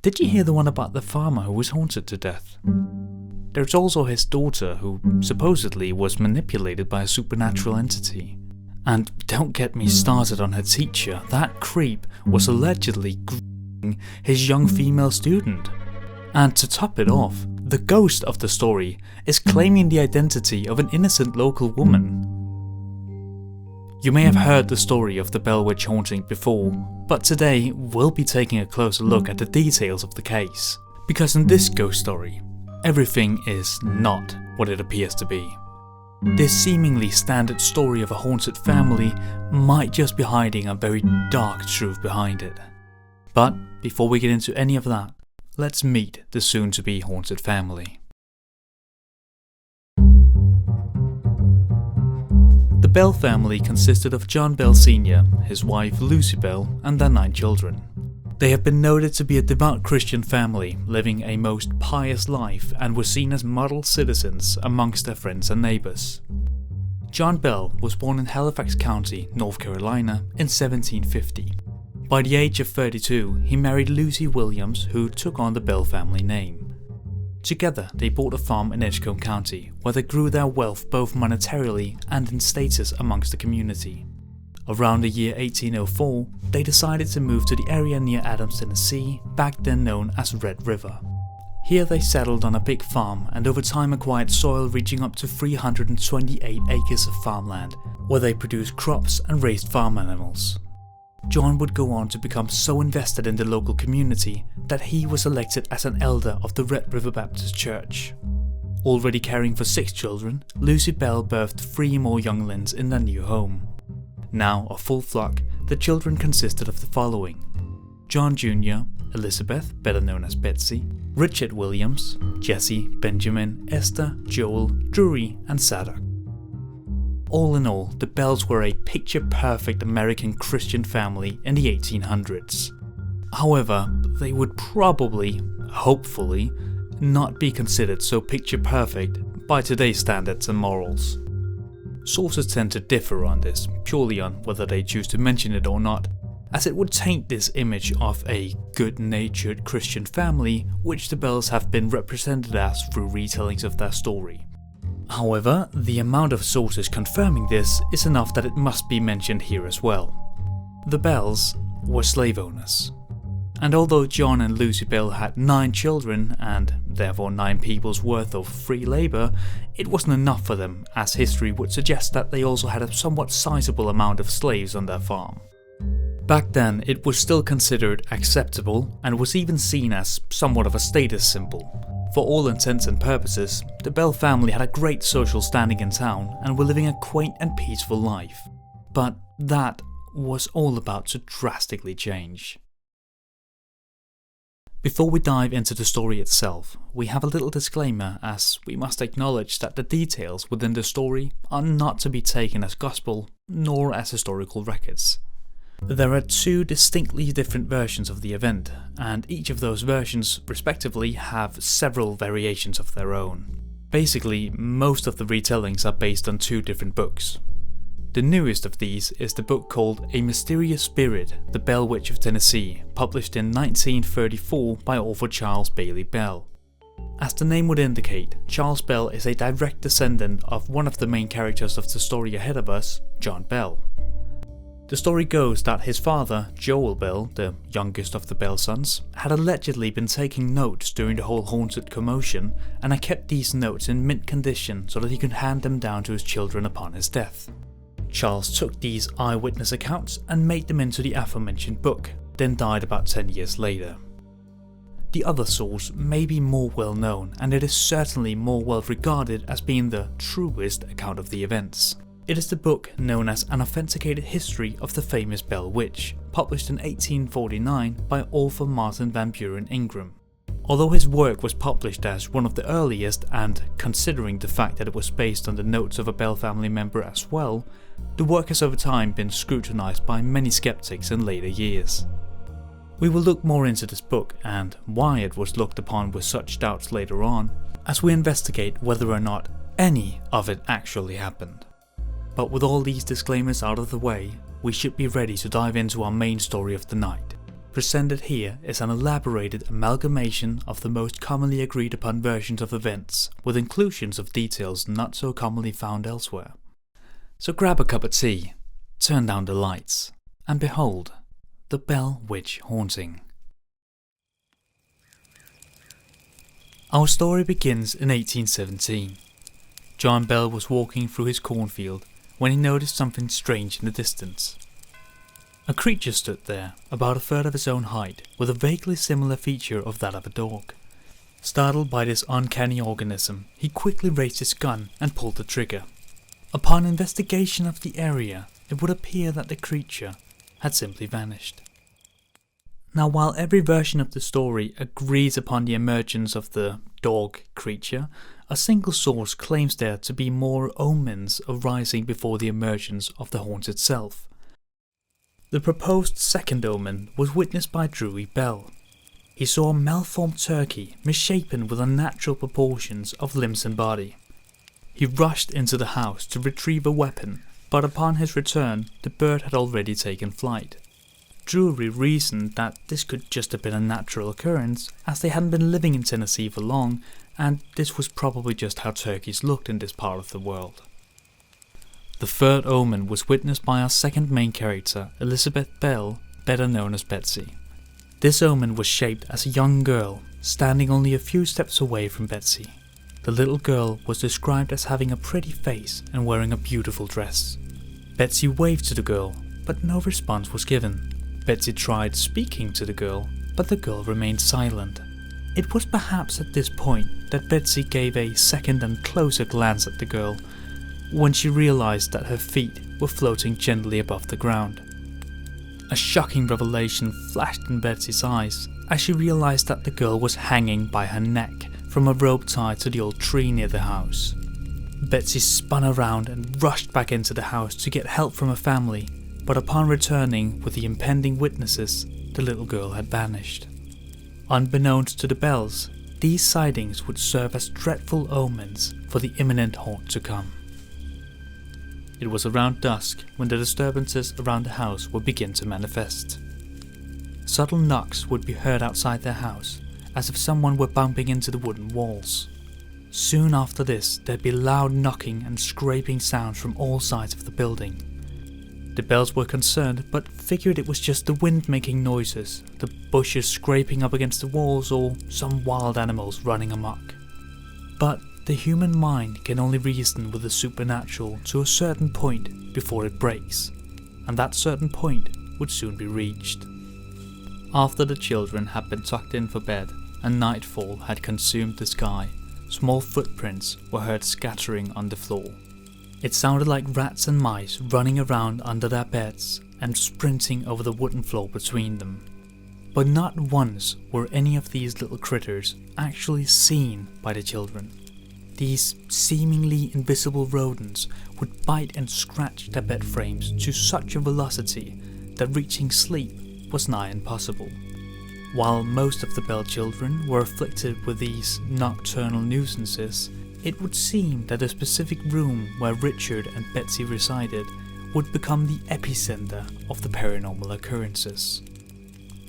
Did you hear the one about the farmer who was haunted to death? There's also his daughter who supposedly was manipulated by a supernatural entity. And don't get me started on her teacher, that creep was allegedly grooming his young female student. And to top it off, the ghost of the story is claiming the identity of an innocent local woman. You may have heard the story of the Bell Witch haunting before, but today we'll be taking a closer look at the details of the case. Because in this ghost story, everything is not what it appears to be. This seemingly standard story of a haunted family might just be hiding a very dark truth behind it. But before we get into any of that, let's meet the soon-to-be haunted family. The Bell family consisted of John Bell Sr., his wife Lucy Bell, and their 9 children. They have been noted to be a devout Christian family, living a most pious life, and were seen as model citizens amongst their friends and neighbours. John Bell was born in Halifax County, North Carolina in 1750. By the age of 32, he married Lucy Williams, who took on the Bell family name. Together, they bought a farm in Edgecombe County, where they grew their wealth both monetarily and in status amongst the community. Around the year 1804, they decided to move to the area near Adams, Tennessee, back then known as Red River. Here they settled on a big farm and over time acquired soil reaching up to 328 acres of farmland, where they produced crops and raised farm animals. John would go on to become so invested in the local community that he was elected as an elder of the Red River Baptist Church. Already caring for 6 children, Lucy Bell birthed 3 more younglings in their new home. Now a full flock, the children consisted of the following: John Jr., Elizabeth, better known as Betsy, Richard Williams, Jesse, Benjamin, Esther, Joel, Drury, and Zadok. All in all, the Bells were a picture-perfect American Christian family in the 1800s. However, they would probably, hopefully, not be considered so picture-perfect by today's standards and morals. Sources tend to differ on this, purely on whether they choose to mention it or not, as it would taint this image of a good-natured Christian family which the Bells have been represented as through retellings of their story. However, the amount of sources confirming this is enough that it must be mentioned here as well. The Bells were slave owners. And although John and Lucy Bell had 9 children, and therefore 9 people's worth of free labour, it wasn't enough for them, as history would suggest that they also had a somewhat sizable amount of slaves on their farm. Back then, it was still considered acceptable and was even seen as somewhat of a status symbol. For all intents and purposes, the Bell family had a great social standing in town and were living a quaint and peaceful life. But that was all about to drastically change. Before we dive into the story itself, we have a little disclaimer, as we must acknowledge that the details within the story are not to be taken as gospel nor as historical records. There are 2 distinctly different versions of the event, and each of those versions respectively have several variations of their own. Basically, most of the retellings are based on 2 different books. The newest of these is the book called A Mysterious Spirit, The Bell Witch of Tennessee, published in 1934 by author Charles Bailey Bell. As the name would indicate, Charles Bell is a direct descendant of one of the main characters of the story ahead of us, John Bell. The story goes that his father, Joel Bell, the youngest of the Bell sons, had allegedly been taking notes during the whole haunted commotion and had kept these notes in mint condition so that he could hand them down to his children upon his death. Charles took these eyewitness accounts and made them into the aforementioned book, then died about 10 years later. The other source may be more well known, and it is certainly more well regarded as being the truest account of the events. It is the book known as An Authenticated History of the Famous Bell Witch, published in 1849 by author Martin Van Buren Ingram. Although his work was published as one of the earliest, and considering the fact that it was based on the notes of a Bell family member as well, the work has over time been scrutinized by many skeptics in later years. We will look more into this book and why it was looked upon with such doubts later on, as we investigate whether or not any of it actually happened. But with all these disclaimers out of the way, we should be ready to dive into our main story of the night. Presented here is an elaborated amalgamation of the most commonly agreed upon versions of events, with inclusions of details not so commonly found elsewhere. So grab a cup of tea, turn down the lights, and behold, the Bell Witch Haunting. Our story begins in 1817. John Bell was walking through his cornfield when he noticed something strange in the distance. A creature stood there, about a third of his own height, with a vaguely similar feature of that of a dog. Startled by this uncanny organism, he quickly raised his gun and pulled the trigger. Upon investigation of the area, it would appear that the creature had simply vanished. Now, while every version of the story agrees upon the emergence of the dog creature, a single source claims there to be more omens arising before the emergence of the haunt itself. The proposed second omen was witnessed by Drewy Bell. He saw a malformed turkey misshapen with unnatural proportions of limbs and body. He rushed into the house to retrieve a weapon, but upon his return the bird had already taken flight. Drury reasoned that this could just have been a natural occurrence, as they hadn't been living in Tennessee for long, and this was probably just how turkeys looked in this part of the world. The third omen was witnessed by our second main character, Elizabeth Bell, better known as Betsy. This omen was shaped as a young girl, standing only a few steps away from Betsy. The little girl was described as having a pretty face and wearing a beautiful dress. Betsy waved to the girl, but no response was given. Betsy tried speaking to the girl, but the girl remained silent. It was perhaps at this point that Betsy gave a second and closer glance at the girl, when she realized that her feet were floating gently above the ground. A shocking revelation flashed in Betsy's eyes as she realized that the girl was hanging by her neck from a rope tied to the old tree near the house. Betsy spun around and rushed back into the house to get help from her family, but upon returning with the impending witnesses, the little girl had vanished. Unbeknownst to the Bells, these sightings would serve as dreadful omens for the imminent haunt to come. It was around dusk when the disturbances around the house would begin to manifest. Subtle knocks would be heard outside their house, as if someone were bumping into the wooden walls. Soon after this, there'd be loud knocking and scraping sounds from all sides of the building. The Bells were concerned, but figured it was just the wind making noises, the bushes scraping up against the walls, or some wild animals running amok. But the human mind can only reason with the supernatural to a certain point before it breaks, and that certain point would soon be reached. After the children had been tucked in for bed and nightfall had consumed the sky, small footprints were heard scattering on the floor. It sounded like rats and mice running around under their beds and sprinting over the wooden floor between them. But not once were any of these little critters actually seen by the children. These seemingly invisible rodents would bite and scratch their bed frames to such a velocity that reaching sleep was nigh impossible. While most of the Bell children were afflicted with these nocturnal nuisances, it would seem that the specific room where Richard and Betsy resided would become the epicenter of the paranormal occurrences.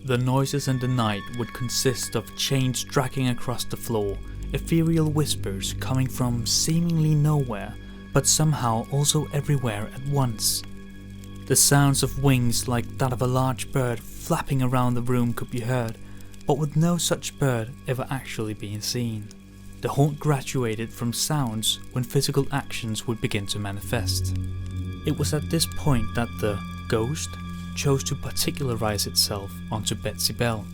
The noises in the night would consist of chains dragging across the floor, ethereal whispers coming from seemingly nowhere, but somehow also everywhere at once. The sounds of wings like that of a large bird flapping around the room could be heard, but with no such bird ever actually being seen. The haunt graduated from sounds when physical actions would begin to manifest. It was at this point that the ghost chose to particularize itself onto Betsy Bell.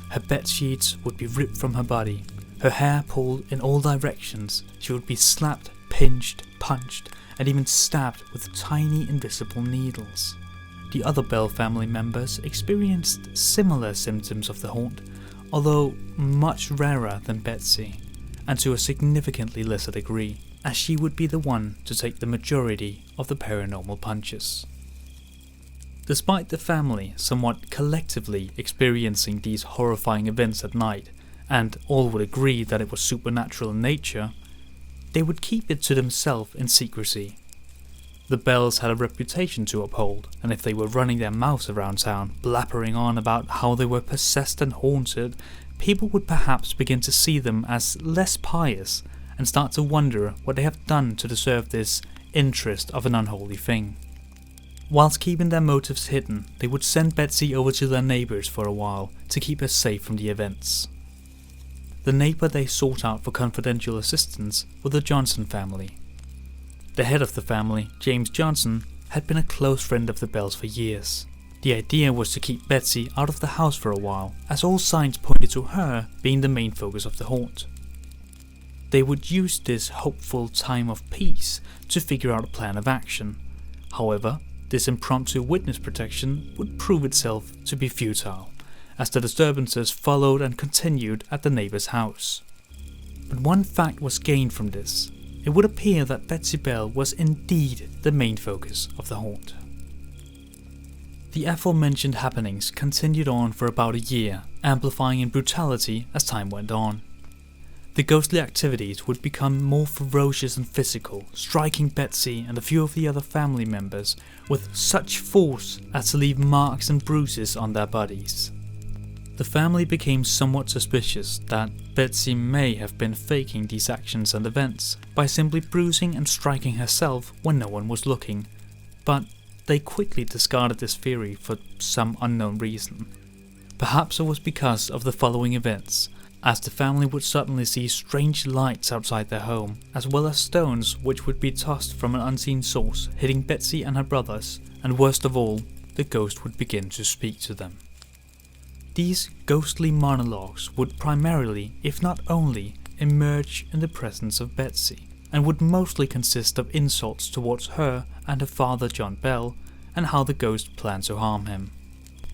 Her bed sheets would be ripped from her body, her hair pulled in all directions, she would be slapped, pinched, punched, and even stabbed with tiny invisible needles. The other Bell family members experienced similar symptoms of the haunt, although much rarer than Betsy, and to a significantly lesser degree, as she would be the one to take the majority of the paranormal punches. Despite the family somewhat collectively experiencing these horrifying events at night, and all would agree that it was supernatural in nature, they would keep it to themselves in secrecy. The Bells had a reputation to uphold, and if they were running their mouths around town, blabbering on about how they were possessed and haunted, people would perhaps begin to see them as less pious and start to wonder what they have done to deserve this interest of an unholy thing. Whilst keeping their motives hidden, they would send Betsy over to their neighbours for a while to keep her safe from the events. The neighbour they sought out for confidential assistance were the Johnston family. The head of the family, James Johnston, had been a close friend of the Bells for years. The idea was to keep Betsy out of the house for a while, as all signs pointed to her being the main focus of the haunt. They would use this hopeful time of peace to figure out a plan of action. However, this impromptu witness protection would prove itself to be futile, as the disturbances followed and continued at the neighbour's house. But one fact was gained from this. It would appear that Betsy Bell was indeed the main focus of the haunt. The aforementioned happenings continued on for about a year, amplifying in brutality as time went on. The ghostly activities would become more ferocious and physical, striking Betsy and a few of the other family members with such force as to leave marks and bruises on their bodies. The family became somewhat suspicious that Betsy may have been faking these actions and events by simply bruising and striking herself when no one was looking, but they quickly discarded this theory for some unknown reason. Perhaps it was because of the following events, as the family would suddenly see strange lights outside their home, as well as stones which would be tossed from an unseen source, hitting Betsy and her brothers, and worst of all, the ghost would begin to speak to them. These ghostly monologues would primarily, if not only, emerge in the presence of Betsy, and would mostly consist of insults towards her and her father John Bell, and how the ghost planned to harm him.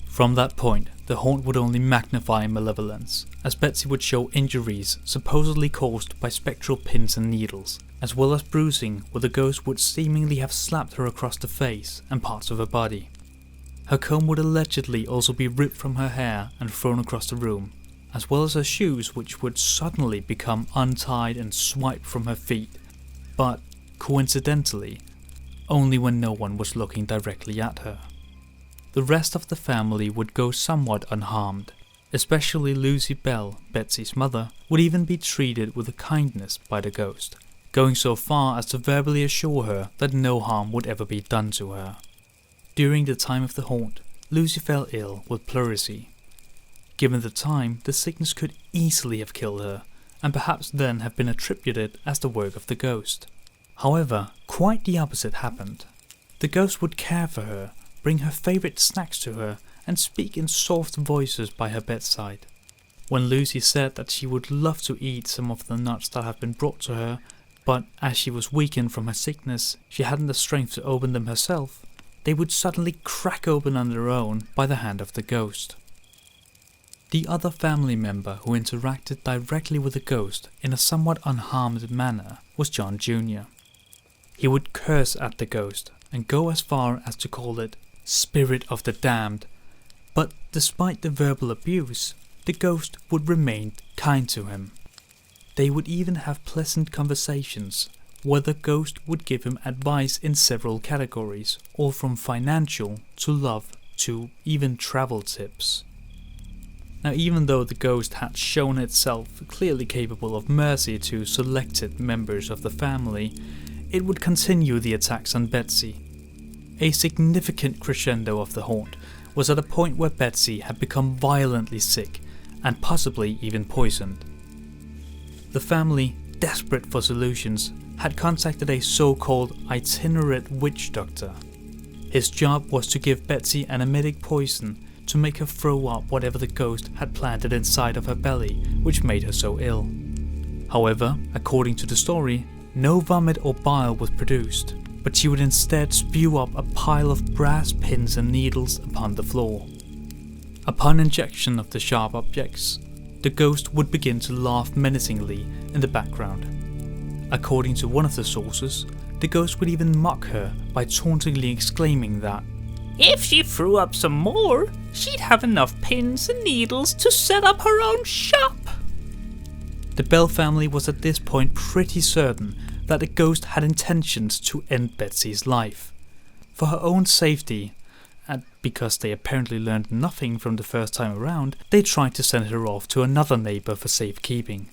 From that point, the haunt would only magnify in malevolence, as Betsy would show injuries supposedly caused by spectral pins and needles, as well as bruising where the ghost would seemingly have slapped her across the face and parts of her body. Her comb would allegedly also be ripped from her hair and thrown across the room, as well as her shoes, which would suddenly become untied and swiped from her feet, but, coincidentally, only when no one was looking directly at her. The rest of the family would go somewhat unharmed, especially Lucy Bell, Betsy's mother, would even be treated with kindness by the ghost, going so far as to verbally assure her that no harm would ever be done to her. During the time of the haunt, Lucy fell ill with pleurisy. Given the time, the sickness could easily have killed her, and perhaps then have been attributed as the work of the ghost. However, quite the opposite happened. The ghost would care for her, bring her favourite snacks to her, and speak in soft voices by her bedside. When Lucy said that she would love to eat some of the nuts that had been brought to her, but as she was weakened from her sickness, she hadn't the strength to open them herself, they would suddenly crack open on their own by the hand of the ghost. The other family member who interacted directly with the ghost in a somewhat unharmed manner was John Jr. He would curse at the ghost and go as far as to call it "spirit of the damned," but despite the verbal abuse, the ghost would remain kind to him. They would even have pleasant conversations, where the ghost would give him advice in several categories, all from financial to love to even travel tips. Now, even though the ghost had shown itself clearly capable of mercy to selected members of the family, it would continue the attacks on Betsy. A significant crescendo of the haunt was at a point where Betsy had become violently sick and possibly even poisoned. The family, desperate for solutions, had contacted a so-called itinerant witch doctor. His job was to give Betsy an emetic poison to make her throw up whatever the ghost had planted inside of her belly, which made her so ill. However, according to the story, no vomit or bile was produced, but she would instead spew up a pile of brass pins and needles upon the floor. Upon injection of the sharp objects, the ghost would begin to laugh menacingly in the background. According to one of the sources, the ghost would even mock her by tauntingly exclaiming that if she threw up some more, she'd have enough pins and needles to set up her own shop. The Bell family was at this point pretty certain that the ghost had intentions to end Betsy's life. For her own safety, and because they apparently learned nothing from the first time around, they tried to send her off to another neighbour for safekeeping.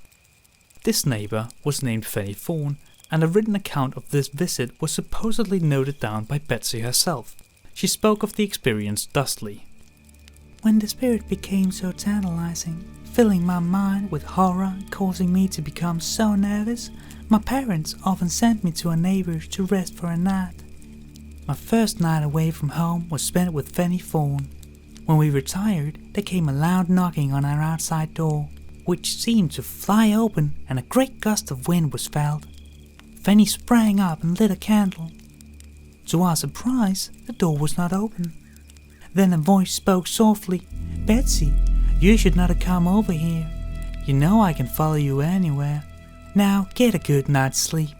This neighbour was named Fanny Thorne, and a written account of this visit was supposedly noted down by Betsy herself. She spoke of the experience thusly. When the spirit became so tantalizing, filling my mind with horror and causing me to become so nervous, my parents often sent me to a neighbour's to rest for a night. My first night away from home was spent with Fanny Thorne. When we retired, there came a loud knocking on our outside door, which seemed to fly open, and a great gust of wind was felt. Fanny sprang up and lit a candle. To our surprise, the door was not open. Then a voice spoke softly, "Betsy, you should not have come over here. You know I can follow you anywhere. Now get a good night's sleep."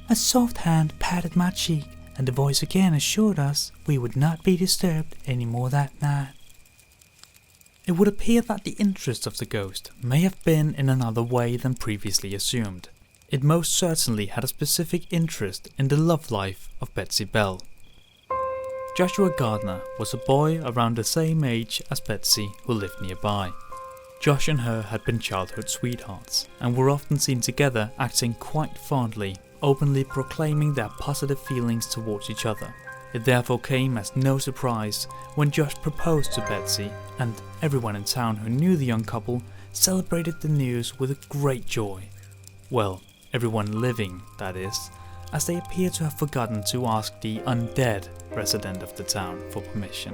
A soft hand patted my cheek, and the voice again assured us we would not be disturbed any more that night. It would appear that the interest of the ghost may have been in another way than previously assumed. It most certainly had a specific interest in the love life of Betsy Bell. Joshua Gardner was a boy around the same age as Betsy who lived nearby. Josh and her had been childhood sweethearts and were often seen together acting quite fondly, openly proclaiming their positive feelings towards each other. It therefore came as no surprise when Josh proposed to Betsy, and everyone in town who knew the young couple celebrated the news with a great joy. Well, everyone living, that is, as they appear to have forgotten to ask the undead resident of the town for permission.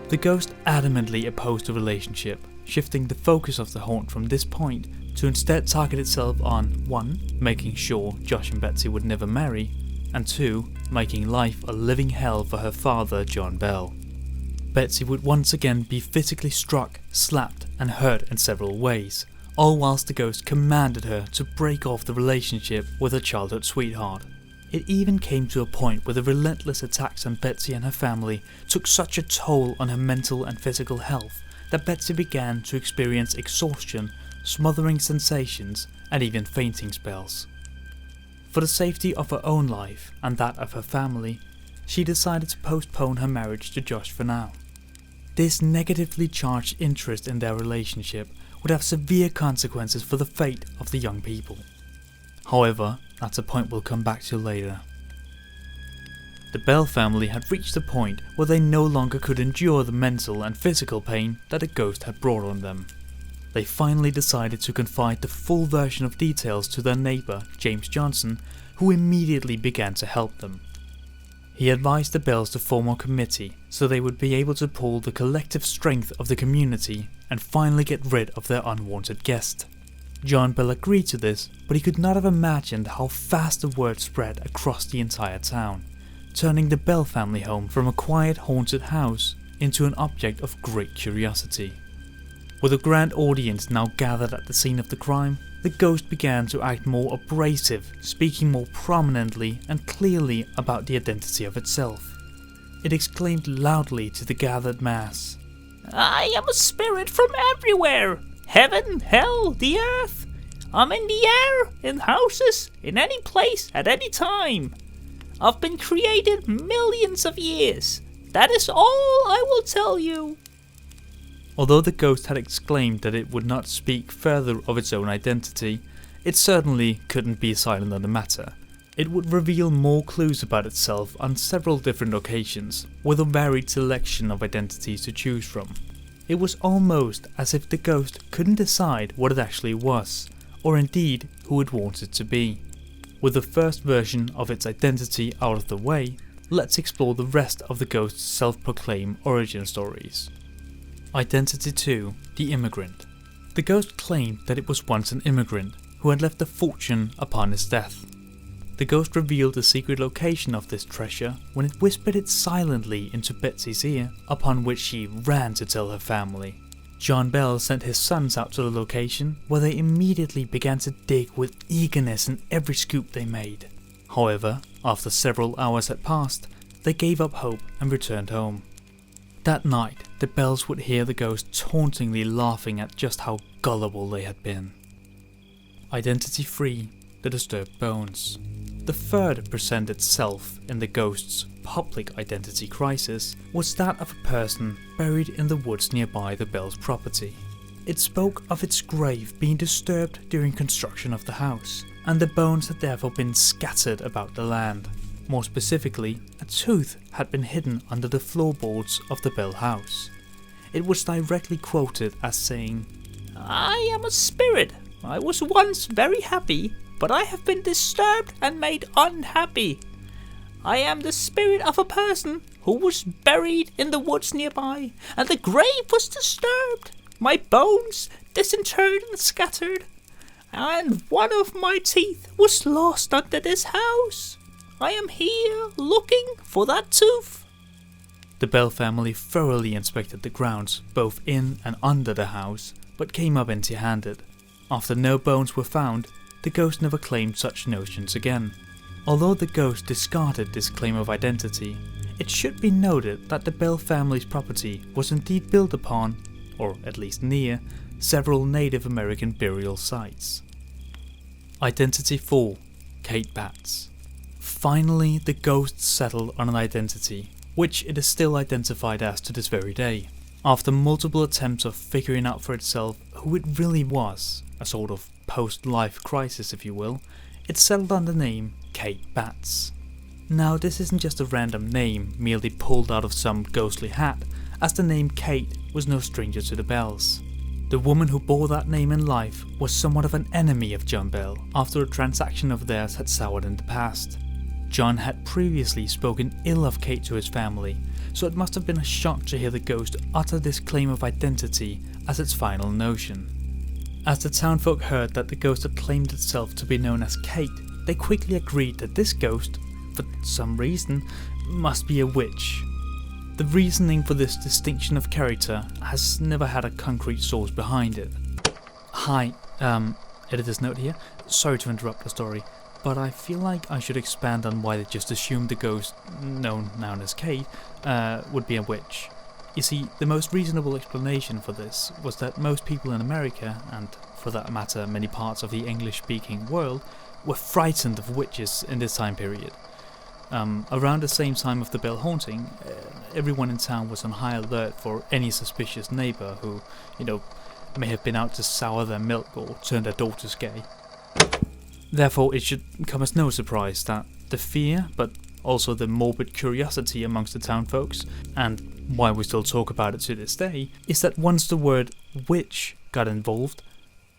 The ghost adamantly opposed the relationship, shifting the focus of the haunt from this point to instead target itself on 1. Making sure Josh and Betsy would never marry, and 2. Making life a living hell for her father, John Bell. Betsy would once again be physically struck, slapped and hurt in several ways, all whilst the ghost commanded her to break off the relationship with her childhood sweetheart. It even came to a point where the relentless attacks on Betsy and her family took such a toll on her mental and physical health that Betsy began to experience exhaustion, smothering sensations, and even fainting spells. For the safety of her own life and that of her family, she decided to postpone her marriage to Josh for now. This negatively charged interest in their relationship would have severe consequences for the fate of the young people. However, that's a point we'll come back to later. The Bell family had reached a point where they no longer could endure the mental and physical pain that a ghost had brought on them. They finally decided to confide the full version of details to their neighbour, James Johnston, who immediately began to help them. He advised the Bells to form a committee so they would be able to pull the collective strength of the community and finally get rid of their unwanted guest. John Bell agreed to this, but he could not have imagined how fast the word spread across the entire town, turning the Bell family home from a quiet haunted house into an object of great curiosity. With a grand audience now gathered at the scene of the crime, the ghost began to act more abrasive, speaking more prominently and clearly about the identity of itself. It exclaimed loudly to the gathered mass, "I am a spirit from everywhere! Heaven, hell, the earth! I'm in the air, in houses, in any place, at any time! I've been created millions of years! That is all I will tell you!" Although the ghost had exclaimed that it would not speak further of its own identity, it certainly couldn't be silent on the matter. It would reveal more clues about itself on several different occasions, with a varied selection of identities to choose from. It was almost as if the ghost couldn't decide what it actually was, or indeed who it wanted to be. With the first version of its identity out of the way, let's explore the rest of the ghost's self-proclaimed origin stories. Identity 2. The Immigrant. The ghost claimed that it was once an immigrant who had left a fortune upon his death. The ghost revealed the secret location of this treasure when it whispered it silently into Betsy's ear, upon which she ran to tell her family. John Bell sent his sons out to the location, where they immediately began to dig with eagerness in every scoop they made. However, after several hours had passed, they gave up hope and returned home. That night, the Bells would hear the ghost tauntingly laughing at just how gullible they had been. Identity 3. the disturbed bones. The third presented itself in the ghost's public identity crisis was that of a person buried in the woods nearby the Bell's property. It spoke of its grave being disturbed during construction of the house, and the bones had therefore been scattered about the land. More specifically, a tooth had been hidden under the floorboards of the Bell house. It was directly quoted as saying, "I am a spirit. I was once very happy, but I have been disturbed and made unhappy. I am the spirit of a person who was buried in the woods nearby, and the grave was disturbed. My bones disinterred and scattered, and one of my teeth was lost under this house. I am here looking for that tooth." The Bell family thoroughly inspected the grounds, both in and under the house, but came up empty-handed. After no bones were found, the ghost never claimed such notions again. Although the ghost discarded this claim of identity, it should be noted that the Bell family's property was indeed built upon, or at least near, several Native American burial sites. Identity 4. Kate Batts. Finally, the ghost settled on an identity, which it is still identified as to this very day. After multiple attempts of figuring out for itself who it really was, a sort of post-life crisis if you will, it settled on the name Kate Batts. Now this isn't just a random name merely pulled out of some ghostly hat, as the name Kate was no stranger to the Bells. The woman who bore that name in life was somewhat of an enemy of John Bell after a transaction of theirs had soured in the past. John had previously spoken ill of Kate to his family, so it must have been a shock to hear the ghost utter this claim of identity as its final notion. As the townfolk heard that the ghost had claimed itself to be known as Kate, they quickly agreed that this ghost, for some reason, must be a witch. The reasoning for this distinction of character has never had a concrete source behind it. Hi, editor's note here, sorry to interrupt the story, but I feel like I should expand on why they just assumed the ghost, known now as Kate, would be a witch. You see, the most reasonable explanation for this was that most people in America, and for that matter many parts of the English-speaking world, were frightened of witches in this time period. Around the same time of the Bell haunting, everyone in town was on high alert for any suspicious neighbour who, may have been out to sour their milk or turn their daughters gay. Therefore, it should come as no surprise that the fear, but also the morbid curiosity amongst the townfolks, and why we still talk about it to this day, is that once the word witch got involved,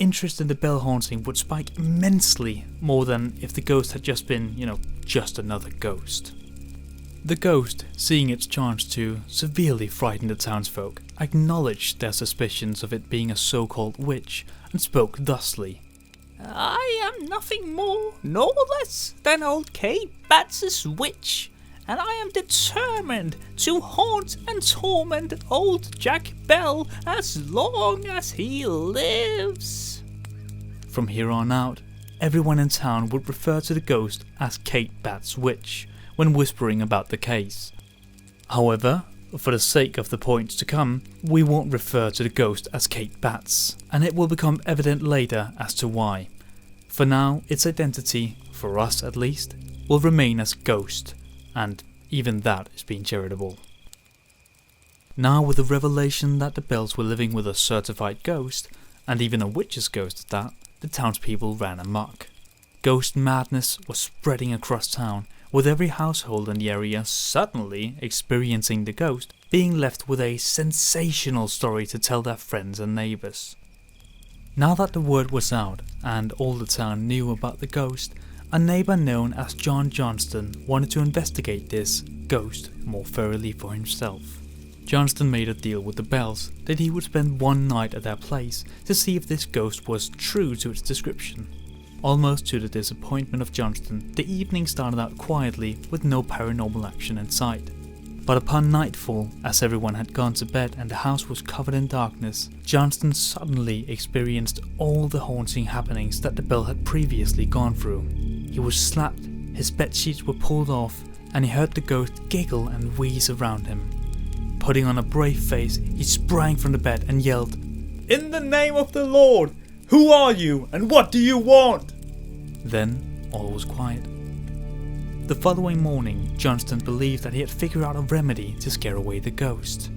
interest in the Bell haunting would spike immensely, more than if the ghost had just been, just another ghost. The ghost, seeing its chance to severely frighten the townsfolk, acknowledged their suspicions of it being a so-called witch, and spoke thusly. "I am nothing more nor less than old Kate Batts' witch, and I am determined to haunt and torment old Jack Bell as long as he lives." From here on out, everyone in town would refer to the ghost as Kate Batts' witch when whispering about the case. However, for the sake of the points to come, we won't refer to the ghost as Kate Batts, and it will become evident later as to why. For now, its identity, for us at least, will remain as ghost, and even that is being charitable. Now with the revelation that the Bells were living with a certified ghost, and even a witch's ghost at that, the townspeople ran amok. Ghost madness was spreading across town, with every household in the area suddenly experiencing the ghost, being left with a sensational story to tell their friends and neighbours. Now that the word was out, and all the town knew about the ghost, a neighbour known as John Johnston wanted to investigate this ghost more thoroughly for himself. Johnston made a deal with the Bells that he would spend one night at their place to see if this ghost was true to its description. Almost to the disappointment of Johnston, the evening started out quietly with no paranormal action in sight. But upon nightfall, as everyone had gone to bed and the house was covered in darkness, Johnston suddenly experienced all the haunting happenings that the Bell had previously gone through. He was slapped, his bedsheets were pulled off, and he heard the ghost giggle and wheeze around him. Putting on a brave face, he sprang from the bed and yelled, "In the name of the Lord! Who are you, and what do you want?" Then all was quiet. The following morning, Johnston believed that he had figured out a remedy to scare away the ghost.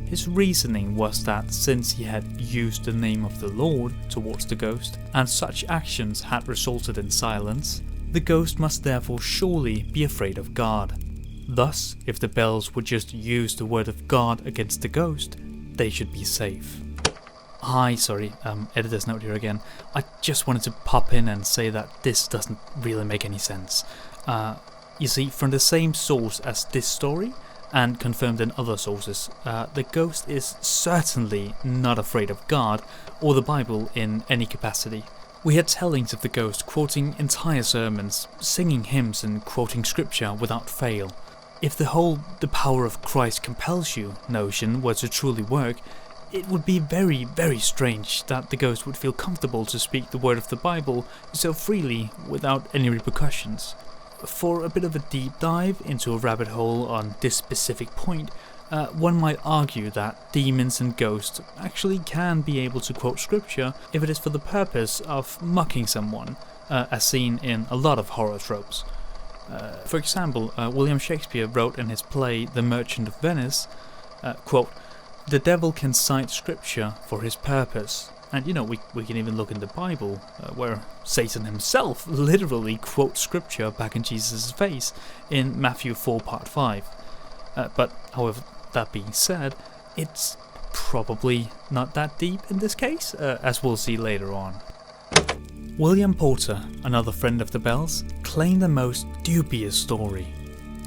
His reasoning was that since he had used the name of the Lord towards the ghost, and such actions had resulted in silence, the ghost must therefore surely be afraid of God. Thus, if the bells would just use the word of God against the ghost, they should be safe. Editor's note here again. I just wanted to pop in and say that this doesn't really make any sense. You see, from the same source as this story, and confirmed in other sources, the ghost is certainly not afraid of God or the Bible in any capacity. We had tellings of the ghost quoting entire sermons, singing hymns and quoting scripture without fail. If the whole "the power of Christ compels you" notion were to truly work, it would be very, very strange that the ghost would feel comfortable to speak the word of the Bible so freely without any repercussions. For a bit of a deep dive into a rabbit hole on this specific point, one might argue that demons and ghosts actually can be able to quote scripture if it is for the purpose of mocking someone, as seen in a lot of horror tropes. For example, William Shakespeare wrote in his play The Merchant of Venice, quote, "The devil can cite scripture for his purpose." And we can even look in the Bible, where Satan himself literally quotes scripture back in Jesus' face in Matthew 4 part 5. But however, that being said, it's probably not that deep in this case, as we'll see later on. William Porter, another friend of the Bells, claimed a most dubious story.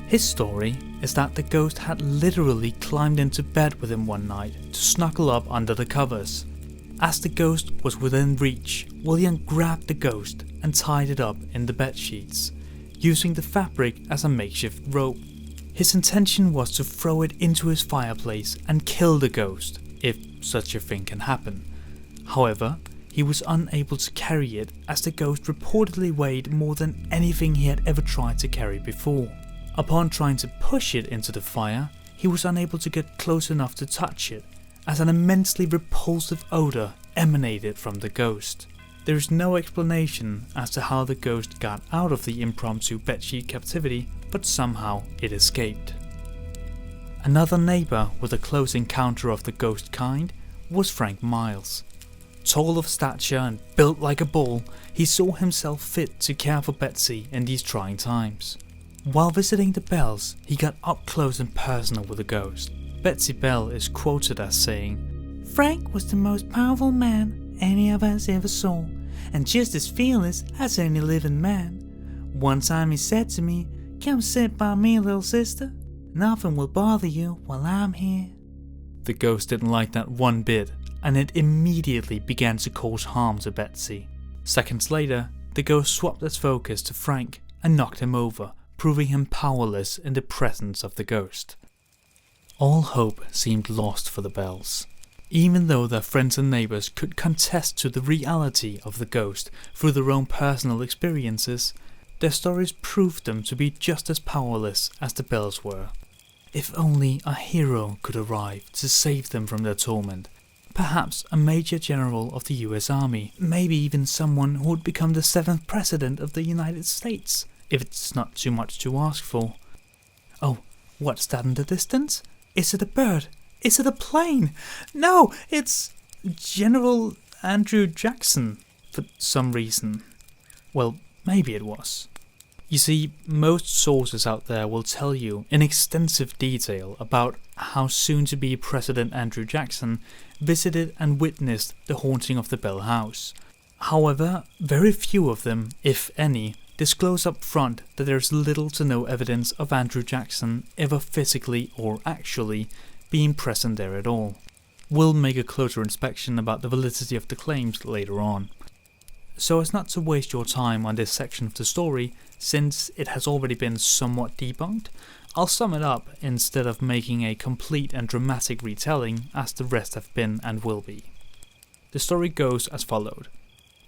His story is that the ghost had literally climbed into bed with him one night to snuggle up under the covers. As the ghost was within reach, William grabbed the ghost and tied it up in the bed sheets, using the fabric as a makeshift rope. His intention was to throw it into his fireplace and kill the ghost, if such a thing can happen. However, he was unable to carry it as the ghost reportedly weighed more than anything he had ever tried to carry before. Upon trying to push it into the fire, he was unable to get close enough to touch it, as an immensely repulsive odour emanated from the ghost. There is no explanation as to how the ghost got out of the impromptu bedsheet captivity, but somehow it escaped. Another neighbour with a close encounter of the ghost kind was Frank Miles. Tall of stature and built like a bull, he saw himself fit to care for Betsy in these trying times. While visiting the Bells, he got up close and personal with the ghost. Betsy Bell is quoted as saying, "Frank was the most powerful man any of us ever saw, and just as fearless as any living man. One time he said to me, 'Come sit by me, little sister. Nothing will bother you while I'm here.'" The ghost didn't like that one bit, and it immediately began to cause harm to Betsy. Seconds later, the ghost swapped its focus to Frank and knocked him over, proving him powerless in the presence of the ghost. All hope seemed lost for the Bells. Even though their friends and neighbours could contest to the reality of the ghost through their own personal experiences, their stories proved them to be just as powerless as the Bells were. If only a hero could arrive to save them from their torment, perhaps a Major General of the US Army, maybe even someone who would become the 7th President of the United States, if it's not too much to ask for. Oh, what's that in the distance? Is it a bird? Is it a plane? No, it's General Andrew Jackson, for some reason. Well, maybe it was. You see, most sources out there will tell you in extensive detail about how soon-to-be President Andrew Jackson visited and witnessed the haunting of the Bell House. However, very few of them, if any, disclose up front that there is little to no evidence of Andrew Jackson ever physically or actually being present there at all. We'll make a closer inspection about the validity of the claims later on. So as not to waste your time on this section of the story, since it has already been somewhat debunked, I'll sum it up instead of making a complete and dramatic retelling as the rest have been and will be. The story goes as followed.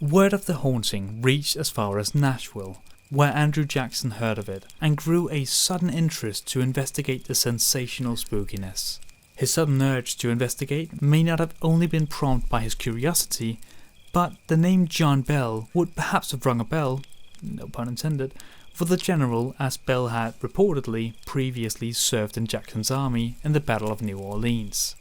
Word of the haunting reached as far as Nashville, where Andrew Jackson heard of it and grew a sudden interest to investigate the sensational spookiness. His sudden urge to investigate may not have only been prompted by his curiosity, but the name John Bell would perhaps have rung a bell no pun intended, for the general, as Bell had reportedly previously served in Jackson's army in the Battle of New Orleans.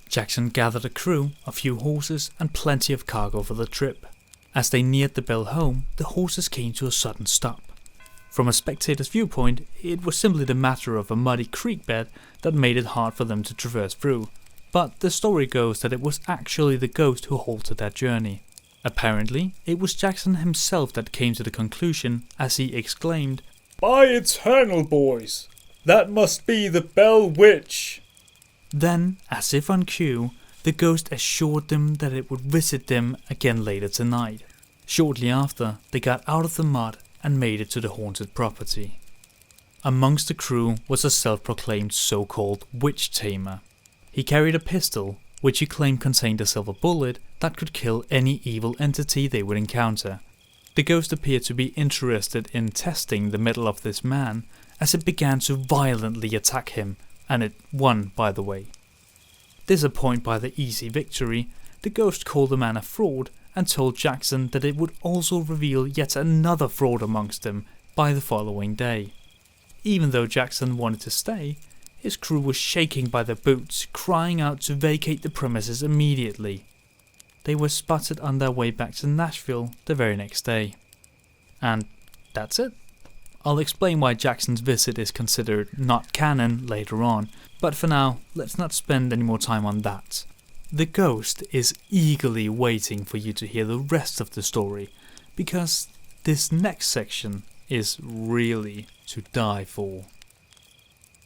Jackson gathered a crew, a few horses, and plenty of cargo for the trip. As they neared the Bell home, the horses came to a sudden stop. From a spectator's viewpoint, it was simply the matter of a muddy creek bed that made it hard for them to traverse through, but the story goes that it was actually the ghost who halted their journey. Apparently, it was Jackson himself that came to the conclusion as he exclaimed, "By eternal, boys, that must be the Bell Witch!" Then, as if on cue, the ghost assured them that it would visit them again later tonight. Shortly after, they got out of the mud and made it to the haunted property. Amongst the crew was a self-proclaimed so-called witch tamer. He carried a pistol, which he claimed contained a silver bullet that could kill any evil entity they would encounter. The ghost appeared to be interested in testing the mettle of this man, as it began to violently attack him, and it won, by the way. Disappointed by the easy victory, the ghost called the man a fraud and told Jackson that it would also reveal yet another fraud amongst them by the following day. Even though Jackson wanted to stay, his crew was shaking by their boots, crying out to vacate the premises immediately. They were spotted on their way back to Nashville the very next day. And that's it. I'll explain why Jackson's visit is considered not canon later on, but for now, let's not spend any more time on that. The ghost is eagerly waiting for you to hear the rest of the story, because this next section is really to die for.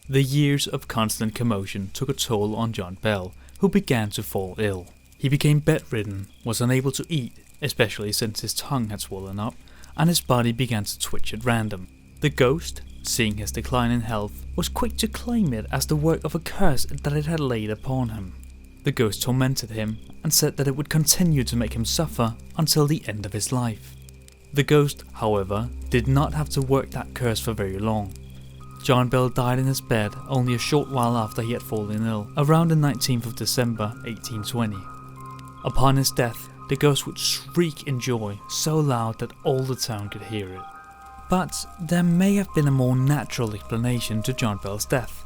The years of constant commotion took a toll on John Bell, who began to fall ill. He became bedridden, was unable to eat, especially since his tongue had swollen up, and his body began to twitch at random. The ghost, seeing his decline in health, was quick to claim it as the work of a curse that it had laid upon him. The ghost tormented him and said that it would continue to make him suffer until the end of his life. The ghost, however, did not have to work that curse for very long. John Bell died in his bed only a short while after he had fallen ill, around the 19th of December 1820. Upon his death, the ghost would shriek in joy so loud that all the town could hear it. But there may have been a more natural explanation to John Bell's death.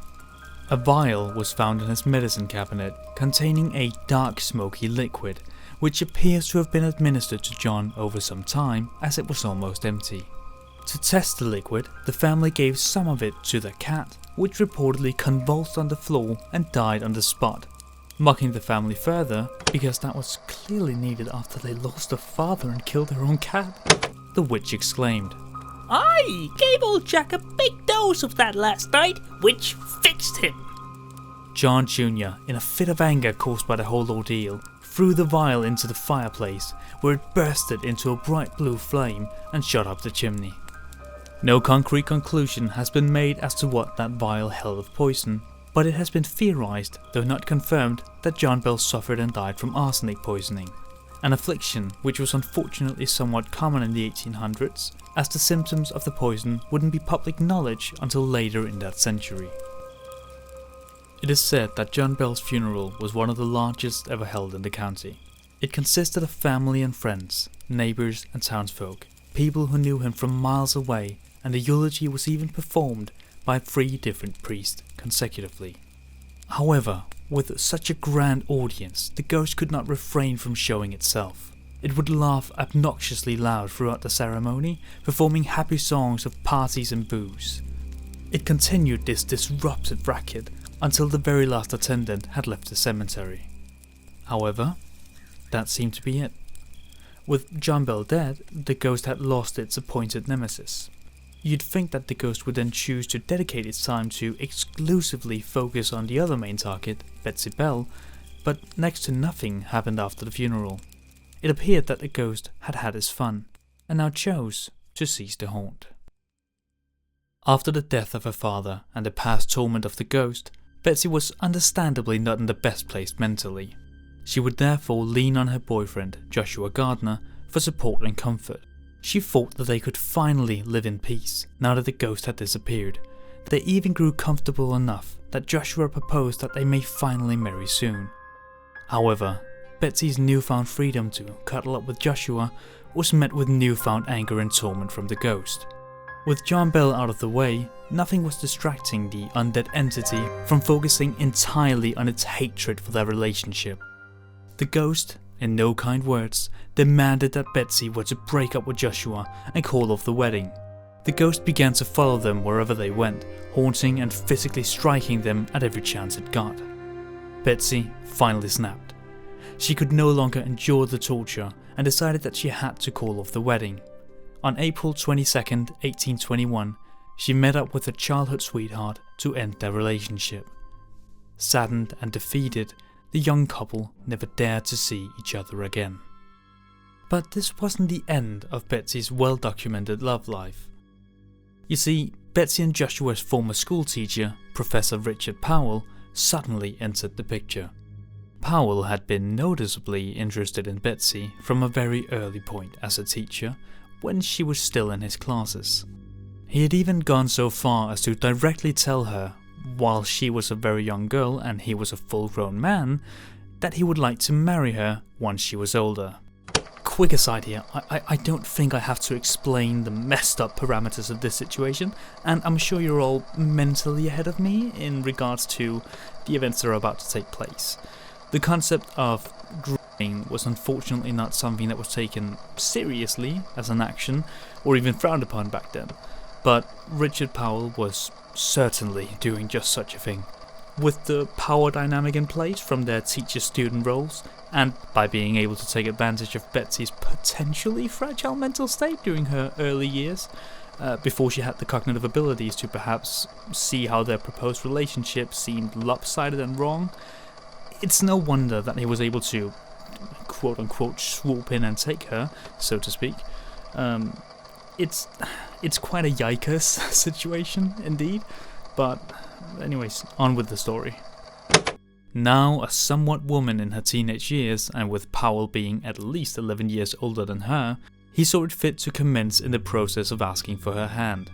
A vial was found in his medicine cabinet containing a dark smoky liquid, which appears to have been administered to John over some time as it was almost empty. To test the liquid, the family gave some of it to their cat, which reportedly convulsed on the floor and died on the spot, mocking the family further because that was clearly needed after they lost a father and killed their own cat. The witch exclaimed, "I gave old Jack a big dose of that last night, which fixed him." John Jr., in a fit of anger caused by the whole ordeal, threw the vial into the fireplace, where it bursted into a bright blue flame and shot up the chimney. No concrete conclusion has been made as to what that vial held of poison, but it has been theorized, though not confirmed, that John Bell suffered and died from arsenic poisoning, an affliction which was unfortunately somewhat common in the 1800s, as the symptoms of the poison wouldn't be public knowledge until later in that century. It is said that John Bell's funeral was one of the largest ever held in the county. It consisted of family and friends, neighbours and townsfolk, people who knew him from miles away, and the eulogy was even performed by 3 different priests consecutively. However, with such a grand audience, the ghost could not refrain from showing itself. It would laugh obnoxiously loud throughout the ceremony, performing happy songs of parties and booze. It continued this disruptive racket until the very last attendant had left the cemetery. However, that seemed to be it. With John Bell dead, the ghost had lost its appointed nemesis. You'd think that the ghost would then choose to dedicate its time to exclusively focus on the other main target, Betsy Bell, but next to nothing happened after the funeral. It appeared that the ghost had had his fun, and now chose to cease to haunt. After the death of her father and the past torment of the ghost, Betsy was understandably not in the best place mentally. She would therefore lean on her boyfriend, Joshua Gardner, for support and comfort. She thought that they could finally live in peace now that the ghost had disappeared. They even grew comfortable enough that Joshua proposed that they may finally marry soon. However, Betsy's newfound freedom to cuddle up with Joshua was met with newfound anger and torment from the ghost. With John Bell out of the way, nothing was distracting the undead entity from focusing entirely on its hatred for their relationship. The ghost, in no kind words, demanded that Betsy were to break up with Joshua and call off the wedding. The ghost began to follow them wherever they went, haunting and physically striking them at every chance it got. Betsy finally snapped. She could no longer endure the torture and decided that she had to call off the wedding. On April 22nd, 1821, she met up with her childhood sweetheart to end their relationship. Saddened and defeated, the young couple never dared to see each other again. But this wasn't the end of Betsy's well-documented love life. You see, Betsy and Joshua's former schoolteacher, Professor Richard Powell, suddenly entered the picture. Powell had been noticeably interested in Betsy from a very early point as a teacher, when she was still in his classes. He had even gone so far as to directly tell her, while she was a very young girl and he was a full-grown man, that he would like to marry her once she was older. Quick aside here, I don't think I have to explain the messed up parameters of this situation, and I'm sure you're all mentally ahead of me in regards to the events that are about to take place. The concept of grooming was unfortunately not something that was taken seriously as an action, or even frowned upon back then, but Richard Powell was certainly doing just such a thing. With the power dynamic in place from their teacher-student roles, and by being able to take advantage of Betsy's potentially fragile mental state during her early years, before she had the cognitive abilities to perhaps see how their proposed relationship seemed lopsided and wrong, it's no wonder that he was able to, quote-unquote, swoop in and take her, so to speak. It's quite a yikers situation, indeed, but anyways, on with the story. Now a somewhat woman in her teenage years, and with Powell being at least 11 years older than her, he saw it fit to commence in the process of asking for her hand.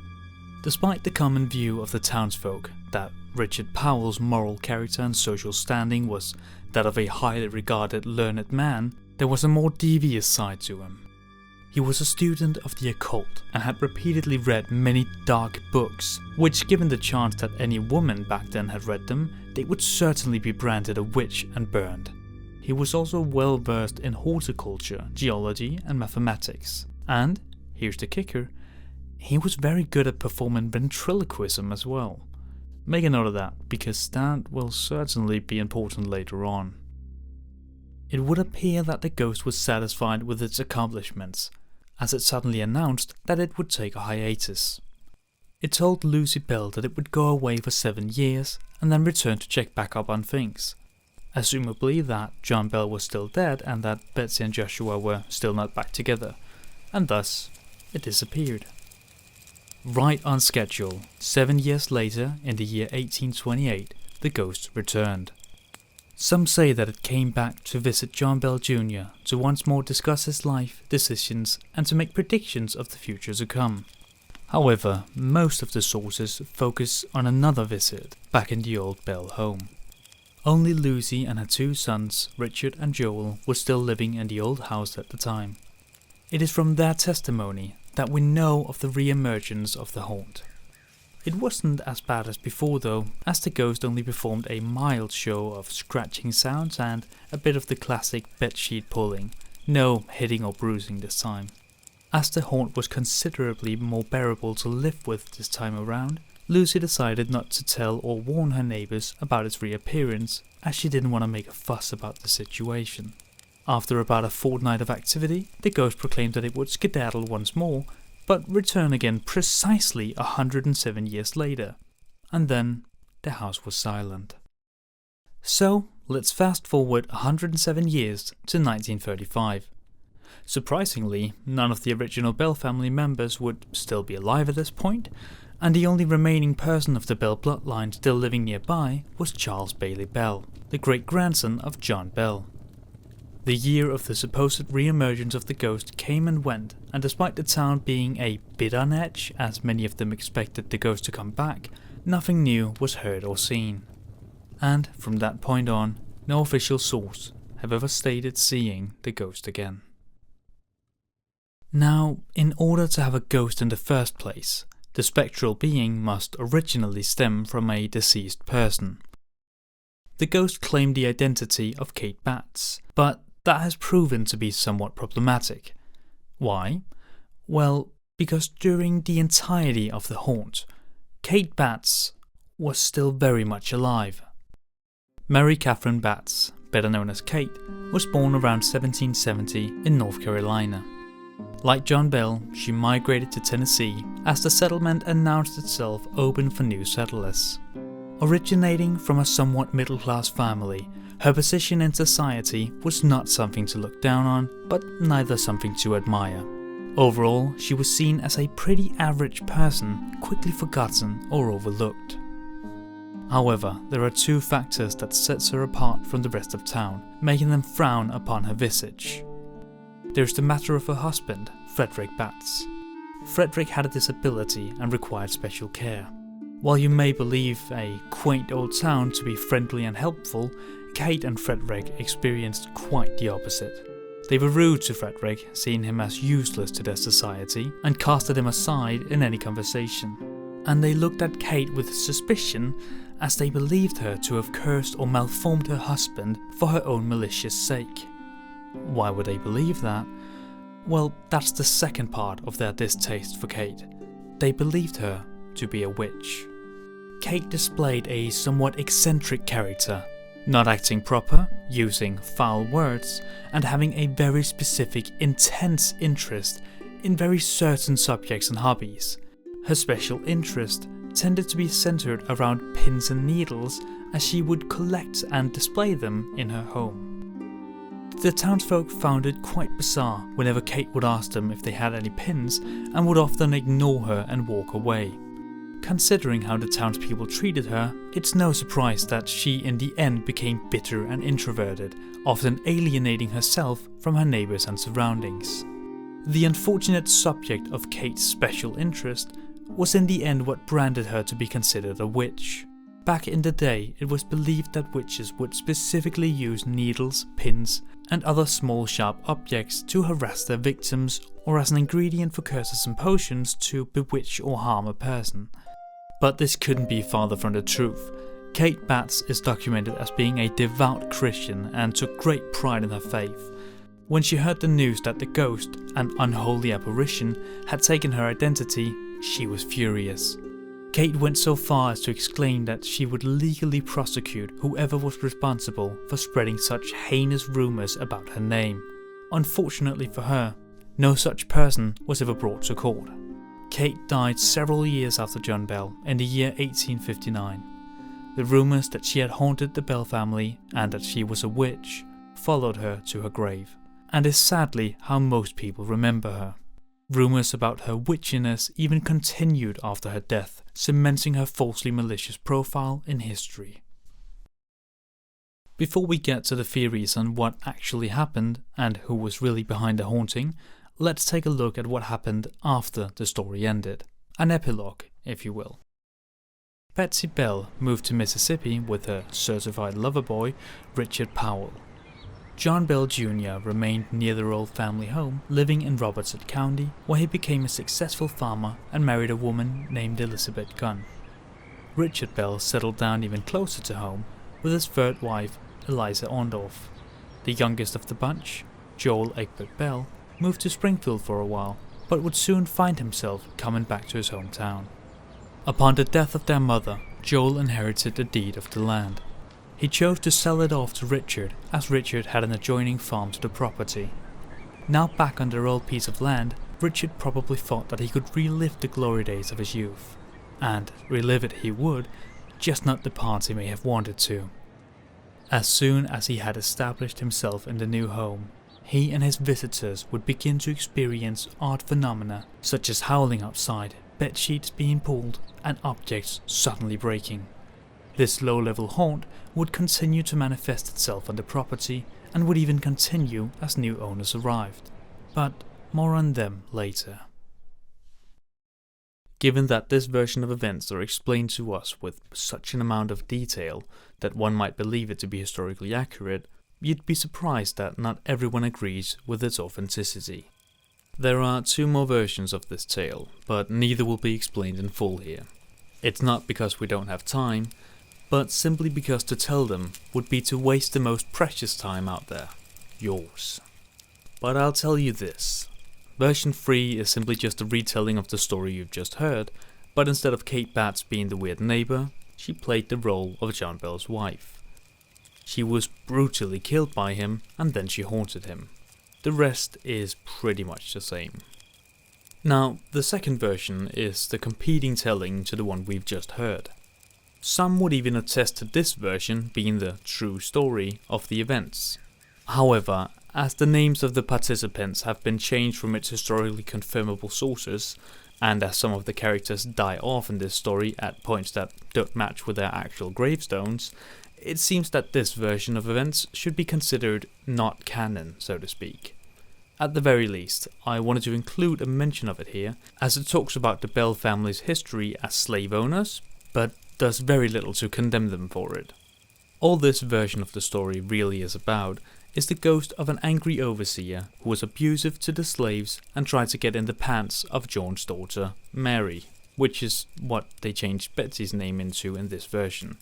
Despite the common view of the townsfolk that Richard Powell's moral character and social standing was that of a highly regarded learned man, there was a more devious side to him. He was a student of the occult and had repeatedly read many dark books, which, given the chance that any woman back then had read them, they would certainly be branded a witch and burned. He was also well versed in horticulture, geology and mathematics, and, here's the kicker, he was very good at performing ventriloquism as well. Make a note of that, because that will certainly be important later on. It would appear that the ghost was satisfied with its accomplishments, as it suddenly announced that it would take a hiatus. It told Lucy Bell that it would go away for 7 years and then return to check back up on things. Assumably that John Bell was still dead and that Betsy and Joshua were still not back together, and thus it disappeared. Right on schedule, 7 years later, in the year 1828, the ghost returned. Some say that it came back to visit John Bell Jr. to once more discuss his life, decisions, and to make predictions of the future to come. However, most of the sources focus on another visit back in the old Bell home. Only Lucy and her 2 sons, Richard and Joel, were still living in the old house at the time. It is from their testimony that we know of the re-emergence of the haunt. It wasn't as bad as before though, as the ghost only performed a mild show of scratching sounds and a bit of the classic bedsheet pulling, no hitting or bruising this time. As the haunt was considerably more bearable to live with this time around, Lucy decided not to tell or warn her neighbours about its reappearance, as she didn't want to make a fuss about the situation. After about a fortnight of activity, the ghost proclaimed that it would skedaddle once more, but return again precisely 107 years later, and then the house was silent. So, let's fast forward 107 years to 1935. Surprisingly, none of the original Bell family members would still be alive at this point, and the only remaining person of the Bell bloodline still living nearby was Charles Bailey Bell, the great-grandson of John Bell. The year of the supposed re-emergence of the ghost came and went, and despite the town being a bit on edge, as many of them expected the ghost to come back, nothing new was heard or seen. And from that point on, no official source have ever stated seeing the ghost again. Now, in order to have a ghost in the first place, the spectral being must originally stem from a deceased person. The ghost claimed the identity of Kate Batts, but that has proven to be somewhat problematic. Why? Well, because during the entirety of the haunt, Kate Batts was still very much alive. Mary Catherine Batts, better known as Kate, was born around 1770 in North Carolina. Like John Bell, she migrated to Tennessee as the settlement announced itself open for new settlers. Originating from a somewhat middle-class family, her position in society was not something to look down on, but neither something to admire. Overall, she was seen as a pretty average person, quickly forgotten or overlooked. However, there are two factors that sets her apart from the rest of town, making them frown upon her visage. There's the matter of her husband, Frederick Batts. Frederick had a disability and required special care. While you may believe a quaint old town to be friendly and helpful, Kate and Frederick experienced quite the opposite. They were rude to Frederick, seeing him as useless to their society, and casted him aside in any conversation. And they looked at Kate with suspicion, as they believed her to have cursed or malformed her husband for her own malicious sake. Why would they believe that? Well, that's the second part of their distaste for Kate. They believed her to be a witch. Kate displayed a somewhat eccentric character, not acting proper, using foul words, and having a very specific, intense interest in very certain subjects and hobbies. Her special interest tended to be centered around pins and needles, as she would collect and display them in her home. The townsfolk found it quite bizarre whenever Kate would ask them if they had any pins, and would often ignore her and walk away. Considering how the townspeople treated her, it's no surprise that she in the end became bitter and introverted, often alienating herself from her neighbours and surroundings. The unfortunate subject of Kate's special interest was in the end what branded her to be considered a witch. Back in the day, it was believed that witches would specifically use needles, pins, and other small sharp objects to harass their victims, or as an ingredient for curses and potions to bewitch or harm a person. But this couldn't be farther from the truth. Kate Batts is documented as being a devout Christian and took great pride in her faith. When she heard the news that the ghost, an unholy apparition, had taken her identity, she was furious. Kate went so far as to exclaim that she would legally prosecute whoever was responsible for spreading such heinous rumours about her name. Unfortunately for her, no such person was ever brought to court. Kate died several years after John Bell in the year 1859. The rumours that she had haunted the Bell family and that she was a witch followed her to her grave, and is sadly how most people remember her. Rumours about her witchiness even continued after her death, cementing her falsely malicious profile in history. Before we get to the theories on what actually happened and who was really behind the haunting, let's take a look at what happened after the story ended. An epilogue, if you will. Betsy Bell moved to Mississippi with her certified lover boy, Richard Powell. John Bell Jr. remained near their old family home, living in Robertson County, where he became a successful farmer and married a woman named Elizabeth Gunn. Richard Bell settled down even closer to home with his third wife, Eliza Orndorff. The youngest of the bunch, Joel Egbert Bell, moved to Springfield for a while, but would soon find himself coming back to his hometown. Upon the death of their mother, Joel inherited the deed of the land. He chose to sell it off to Richard, as Richard had an adjoining farm to the property. Now back on their old piece of land, Richard probably thought that he could relive the glory days of his youth. And relive it he would, just not the parts he may have wanted to. As soon as he had established himself in the new home, he and his visitors would begin to experience odd phenomena, such as howling outside, bed sheets being pulled, and objects suddenly breaking. This low-level haunt would continue to manifest itself on the property and would even continue as new owners arrived. But more on them later. Given that this version of events are explained to us with such an amount of detail that one might believe it to be historically accurate, you'd be surprised that not everyone agrees with its authenticity. There are two more versions of this tale, but neither will be explained in full here. It's not because we don't have time, but simply because to tell them would be to waste the most precious time out there, yours. But I'll tell you this. Version 3 is simply just a retelling of the story you've just heard, but instead of Kate Batts being the weird neighbour, she played the role of John Bell's wife. She was brutally killed by him, and then she haunted him. The rest is pretty much the same. Now, the second version is the competing telling to the one we've just heard. Some would even attest to this version being the true story of the events. However, as the names of the participants have been changed from its historically confirmable sources, and as some of the characters die off in this story at points that don't match with their actual gravestones, it seems that this version of events should be considered not canon, so to speak. At the very least, I wanted to include a mention of it here, as it talks about the Bell family's history as slave owners, but does very little to condemn them for it. All this version of the story really is about is the ghost of an angry overseer who was abusive to the slaves and tried to get in the pants of John's daughter, Mary, which is what they changed Betsy's name into in this version.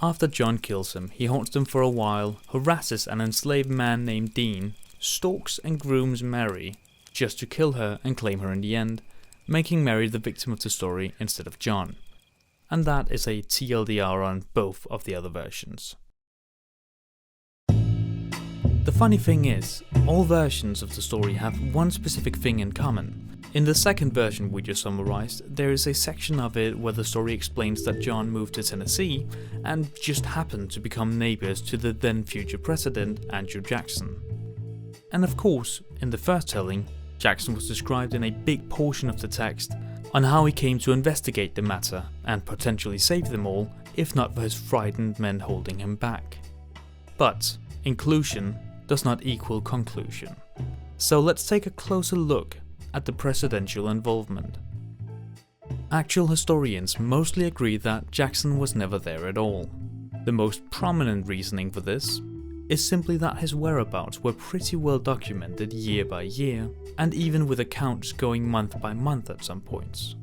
After John kills him, he haunts them for a while, harasses an enslaved man named Dean, stalks and grooms Mary, just to kill her and claim her in the end, making Mary the victim of the story instead of John. And that is a TLDR on both of the other versions. The funny thing is, all versions of the story have one specific thing in common. In the second version we just summarized, there is a section of it where the story explains that John moved to Tennessee and just happened to become neighbors to the then future president, Andrew Jackson. And of course, in the first telling, Jackson was described in a big portion of the text on how he came to investigate the matter and potentially save them all, if not for his frightened men holding him back. But inclusion does not equal conclusion. So let's take a closer look at the presidential involvement. Actual historians mostly agree that Jackson was never there at all. The most prominent reasoning for this is simply that his whereabouts were pretty well documented year by year, and even with accounts going month by month at some points.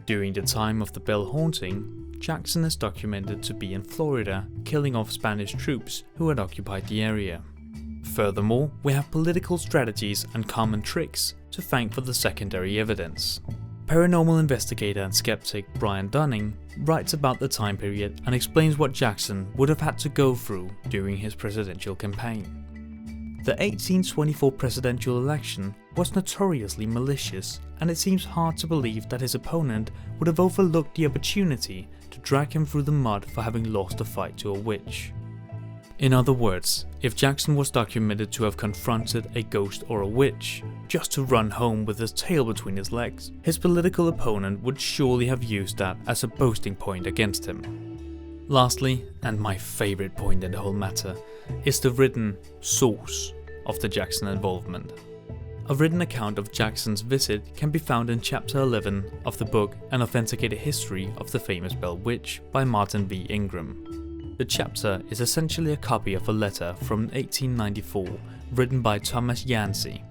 During the time of the Bell haunting, Jackson is documented to be in Florida killing off Spanish troops who had occupied the area. Furthermore, we have political strategies and common tricks to thank for the secondary evidence. Paranormal investigator and skeptic Brian Dunning writes about the time period and explains what Jackson would have had to go through during his presidential campaign. The 1824 presidential election was notoriously malicious, and it seems hard to believe that his opponent would have overlooked the opportunity to drag him through the mud for having lost a fight to a witch. In other words, if Jackson was documented to have confronted a ghost or a witch, just to run home with his tail between his legs, his political opponent would surely have used that as a boasting point against him. Lastly, and my favourite point in the whole matter, is the written source of the Jackson involvement. A written account of Jackson's visit can be found in Chapter 11 of the book An Authenticated History of the Famous Bell Witch by Martin V. Ingram. The chapter is essentially a copy of a letter from 1894 written by Thomas Yancey.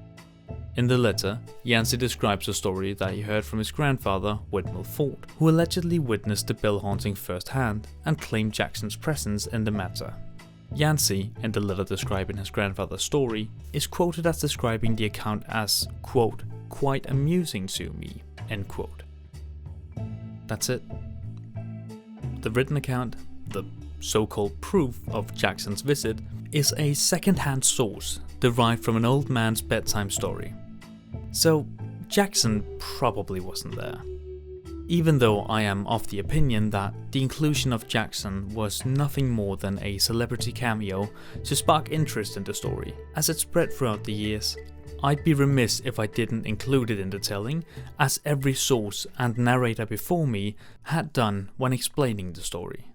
In the letter, Yancey describes a story that he heard from his grandfather, Whitmore Ford, who allegedly witnessed the Bell haunting firsthand and claimed Jackson's presence in the matter. Yancey, in the letter describing his grandfather's story, is quoted as describing the account as, quote, quite amusing to me, end quote. That's it. The written account, the so-called proof of Jackson's visit, is a second-hand source derived from an old man's bedtime story. So Jackson probably wasn't there. Even though I am of the opinion that the inclusion of Jackson was nothing more than a celebrity cameo to spark interest in the story as it spread throughout the years, I'd be remiss if I didn't include it in the telling, as every source and narrator before me had done when explaining the story.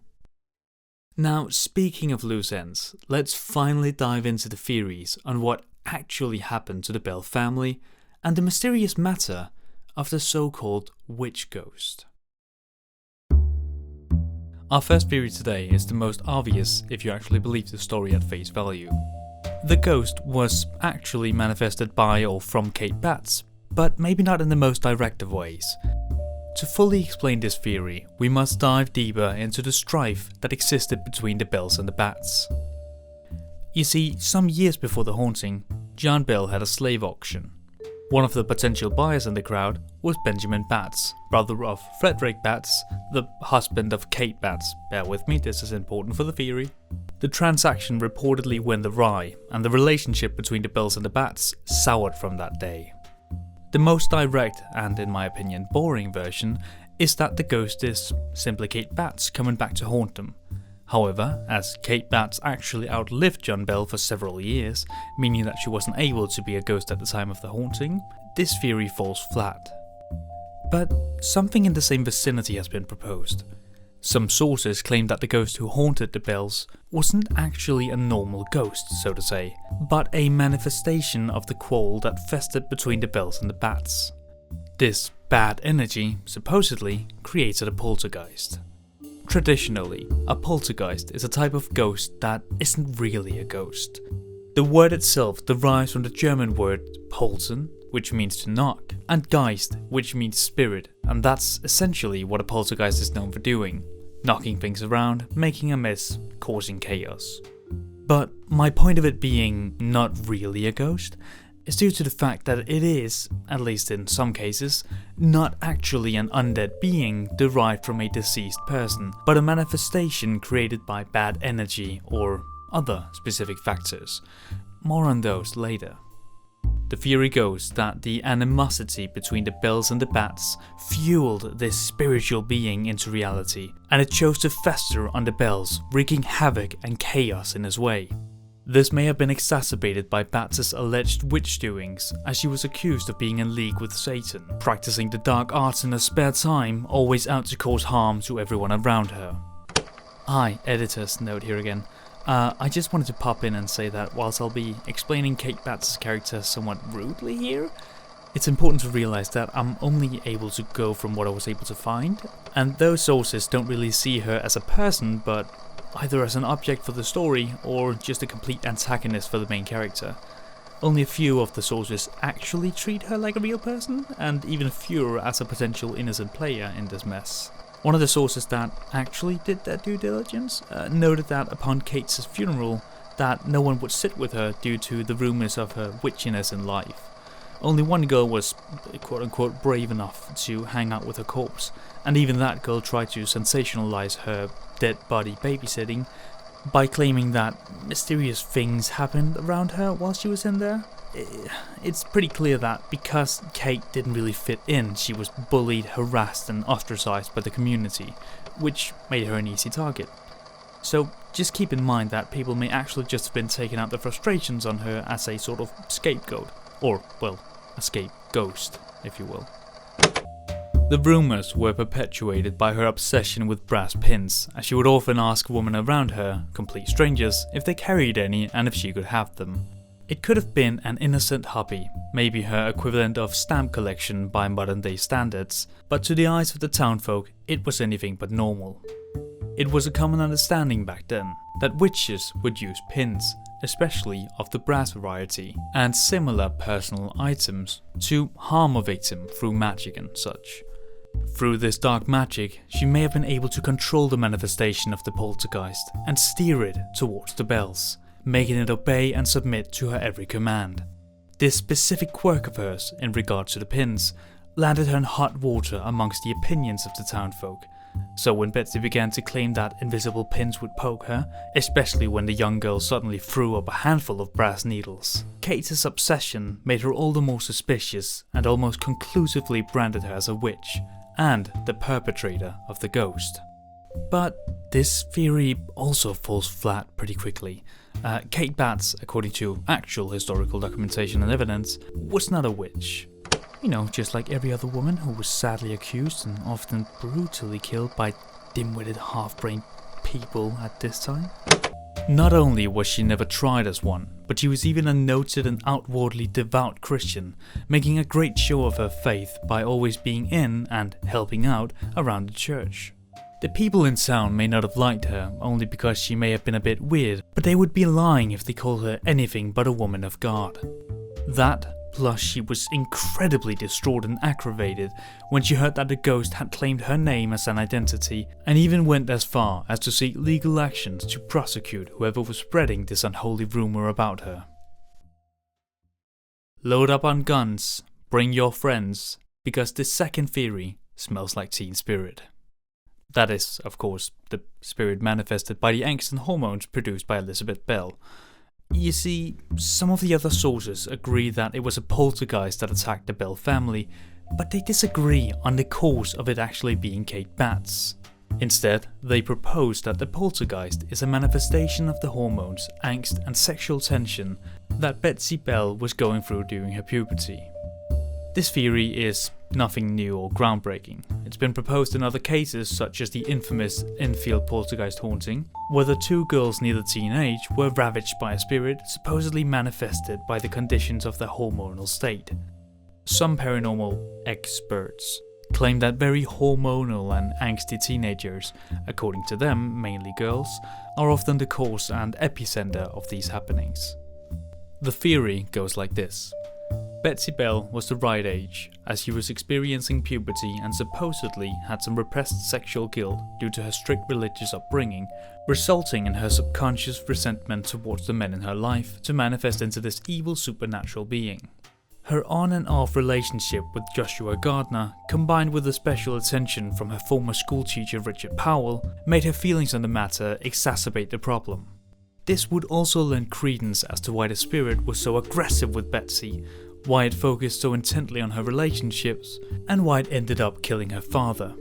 Now, speaking of loose ends, let's finally dive into the theories on what actually happened to the Bell family and the mysterious matter of the so-called witch ghost. Our first theory today is the most obvious if you actually believe the story at face value. The ghost was actually manifested by or from Kate Batts, but maybe not in the most direct of ways. To fully explain this theory, we must dive deeper into the strife that existed between the Bells and the Bats. You see, some years before the haunting, John Bell had a slave auction. One of the potential buyers in the crowd was Benjamin Batts, brother of Frederick Batts, the husband of Kate Batts. Bear with me, this is important for the theory. The transaction reportedly went awry, and the relationship between the Bells and the Bats soured from that day. The most direct and, in my opinion, boring version is that the ghost is simply Kate Batts coming back to haunt them. However, as Kate Batts actually outlived John Bell for several years, meaning that she wasn't able to be a ghost at the time of the haunting, this theory falls flat. But something in the same vicinity has been proposed. Some sources claim that the ghost who haunted the Bells wasn't actually a normal ghost, so to say, but a manifestation of the quarrel that festered between the Bells and the Bats. This bad energy, supposedly, created a poltergeist. Traditionally, a poltergeist is a type of ghost that isn't really a ghost. The word itself derives from the German word polten, which means to knock, and Geist, which means spirit, and that's essentially what a poltergeist is known for doing. Knocking things around, making a mess, causing chaos. But my point of it being not really a ghost is due to the fact that it is, at least in some cases, not actually an undead being derived from a deceased person, but a manifestation created by bad energy or other specific factors. More on those later. The theory goes that the animosity between the Bells and the Bats fueled this spiritual being into reality, and it chose to fester on the Bells, wreaking havoc and chaos in his way. This may have been exacerbated by Bats' alleged witch doings, as she was accused of being in league with Satan, practicing the dark arts in her spare time, always out to cause harm to everyone around her. Hi, editor's note here again. I just wanted to pop in and say that whilst I'll be explaining Kate Batts' character somewhat rudely here, it's important to realise that I'm only able to go from what I was able to find, and those sources don't really see her as a person, but either as an object for the story or just a complete antagonist for the main character. Only a few of the sources actually treat her like a real person, and even fewer as a potential innocent player in this mess. One of the sources that actually did their due diligence noted that upon Kate's funeral that no one would sit with her due to the rumours of her witchiness in life. Only one girl was quote-unquote brave enough to hang out with her corpse, and even that girl tried to sensationalise her dead body babysitting by claiming that mysterious things happened around her while she was in there. It's pretty clear that because Kate didn't really fit in, she was bullied, harassed and ostracized by the community, which made her an easy target. So just keep in mind that people may actually just have been taking out their frustrations on her as a sort of scapegoat, or, well, a scapegoat, if you will. The rumours were perpetuated by her obsession with brass pins, as she would often ask women around her, complete strangers, if they carried any and if she could have them. It could have been an innocent hobby, maybe her equivalent of stamp collection by modern day standards, but to the eyes of the townfolk it was anything but normal. It was a common understanding back then that witches would use pins, especially of the brass variety, and similar personal items to harm a victim through magic and such. Through this dark magic, she may have been able to control the manifestation of the poltergeist and steer it towards the Bells, making it obey and submit to her every command. This specific quirk of hers in regard to the pins landed her in hot water amongst the opinions of the townfolk. So when Betsy began to claim that invisible pins would poke her, especially when the young girl suddenly threw up a handful of brass needles, Kate's obsession made her all the more suspicious and almost conclusively branded her as a witch and the perpetrator of the ghost. But this theory also falls flat pretty quickly. Kate Batts, according to actual historical documentation and evidence, was not a witch. You know, just like every other woman who was sadly accused and often brutally killed by dim-witted half-brained people at this time. Not only was she never tried as one, but she was even a noted and outwardly devout Christian, making a great show of her faith by always being in and helping out around the church. The people in town may not have liked her, only because she may have been a bit weird, but they would be lying if they called her anything but a woman of God. That, Plus, she was incredibly distraught and aggravated when she heard that the ghost had claimed her name as an identity, and even went as far as to seek legal actions to prosecute whoever was spreading this unholy rumor about her. Load up on guns, bring your friends, because this second theory smells like teen spirit. That is, of course, the spirit manifested by the angst and hormones produced by Elizabeth Bell. You see, some of the other sources agree that it was a poltergeist that attacked the Bell family, but they disagree on the cause of it actually being Kate Batts. Instead, they propose that the poltergeist is a manifestation of the hormones, angst and sexual tension that Betsy Bell was going through during her puberty. This theory is nothing new or groundbreaking. It's been proposed in other cases, such as the infamous Enfield poltergeist haunting, where the two girls near the teen age were ravaged by a spirit supposedly manifested by the conditions of their hormonal state. Some paranormal experts claim that very hormonal and angsty teenagers, according to them mainly girls, are often the cause and epicenter of these happenings. The theory goes like this. Betsy Bell was the right age, as she was experiencing puberty and supposedly had some repressed sexual guilt due to her strict religious upbringing, resulting in her subconscious resentment towards the men in her life to manifest into this evil supernatural being. Her on and off relationship with Joshua Gardner, combined with the special attention from her former schoolteacher Richard Powell, made her feelings on the matter exacerbate the problem. This would also lend credence as to why the spirit was so aggressive with Betsy, why it focused so intently on her relationships, and why it ended up killing her father.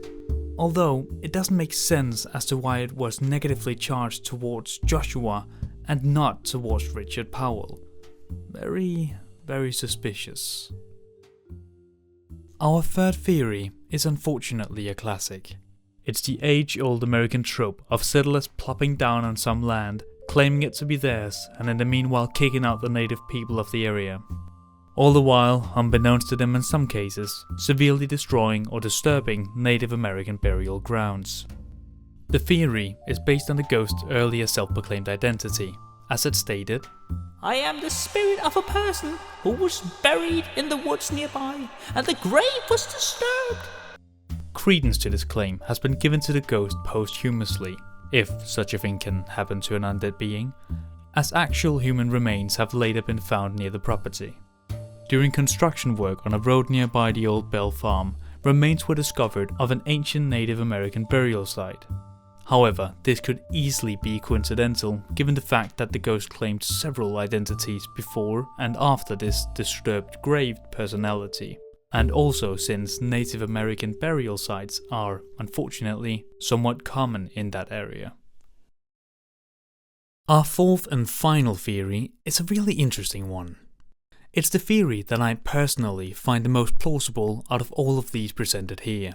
Although, it doesn't make sense as to why it was negatively charged towards Joshua and not towards Richard Powell. Very, very suspicious. Our third theory is unfortunately a classic. It's the age-old American trope of settlers plopping down on some land, claiming it to be theirs, and in the meanwhile kicking out the native people of the area. All the while, unbeknownst to them in some cases, severely destroying or disturbing Native American burial grounds. The theory is based on the ghost's earlier self-proclaimed identity. As it stated, I am the spirit of a person who was buried in the woods nearby, and the grave was disturbed. Credence to this claim has been given to the ghost posthumously, if such a thing can happen to an undead being, as actual human remains have later been found near the property. During construction work on a road nearby the old Bell farm, remains were discovered of an ancient Native American burial site. However, this could easily be coincidental given the fact that the ghost claimed several identities before and after this disturbed grave personality, and also since Native American burial sites are, unfortunately, somewhat common in that area. Our fourth and final theory is a really interesting one. It's the theory that I personally find the most plausible out of all of these presented here.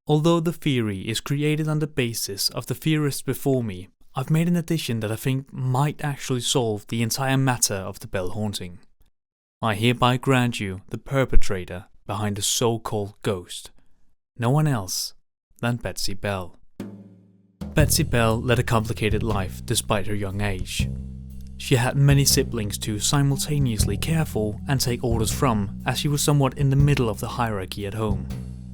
Although the theory is created on the basis of the theorists before me, I've made an addition that I think might actually solve the entire matter of the Bell haunting. I hereby grant you the perpetrator behind the so-called ghost. No one else than Betsy Bell. Betsy Bell led a complicated life despite her young age. She had many siblings to simultaneously care for and take orders from, as she was somewhat in the middle of the hierarchy at home.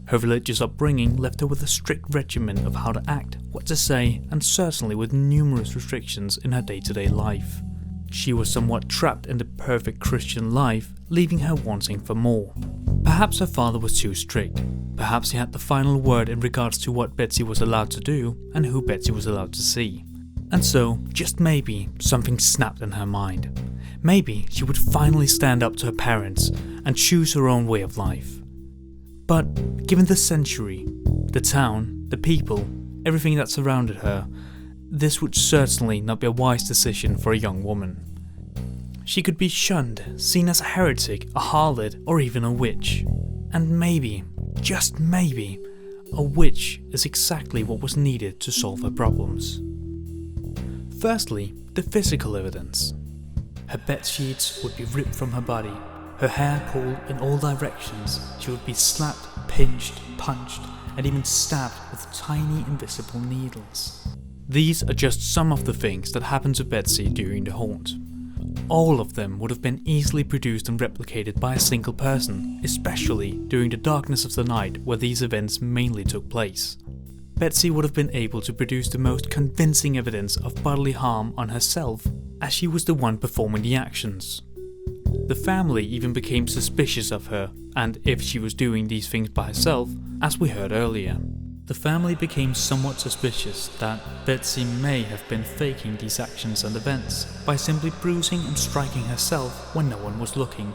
Her religious upbringing left her with a strict regimen of how to act, what to say, and certainly with numerous restrictions in her day-to-day life. She was somewhat trapped in the perfect Christian life, leaving her wanting for more. Perhaps her father was too strict. Perhaps he had the final word in regards to what Betsy was allowed to do and who Betsy was allowed to see. And so, just maybe, something snapped in her mind. Maybe she would finally stand up to her parents and choose her own way of life. But given the century, the town, the people, everything that surrounded her, this would certainly not be a wise decision for a young woman. She could be shunned, seen as a heretic, a harlot, or even a witch. And maybe, just maybe, a witch is exactly what was needed to solve her problems. Firstly, the physical evidence. Her bed sheets would be ripped from her body, her hair pulled in all directions, she would be slapped, pinched, punched, and even stabbed with tiny invisible needles. These are just some of the things that happened to Betsy during the haunt. all of them would have been easily produced and replicated by a single person, especially during the darkness of the night where these events mainly took place. Betsy would have been able to produce the most convincing evidence of bodily harm on herself, as she was the one performing the actions. The family even became suspicious of her, and if she was doing these things by herself, as we heard earlier. The family became somewhat suspicious that Betsy may have been faking these actions and events by simply bruising and striking herself when no one was looking,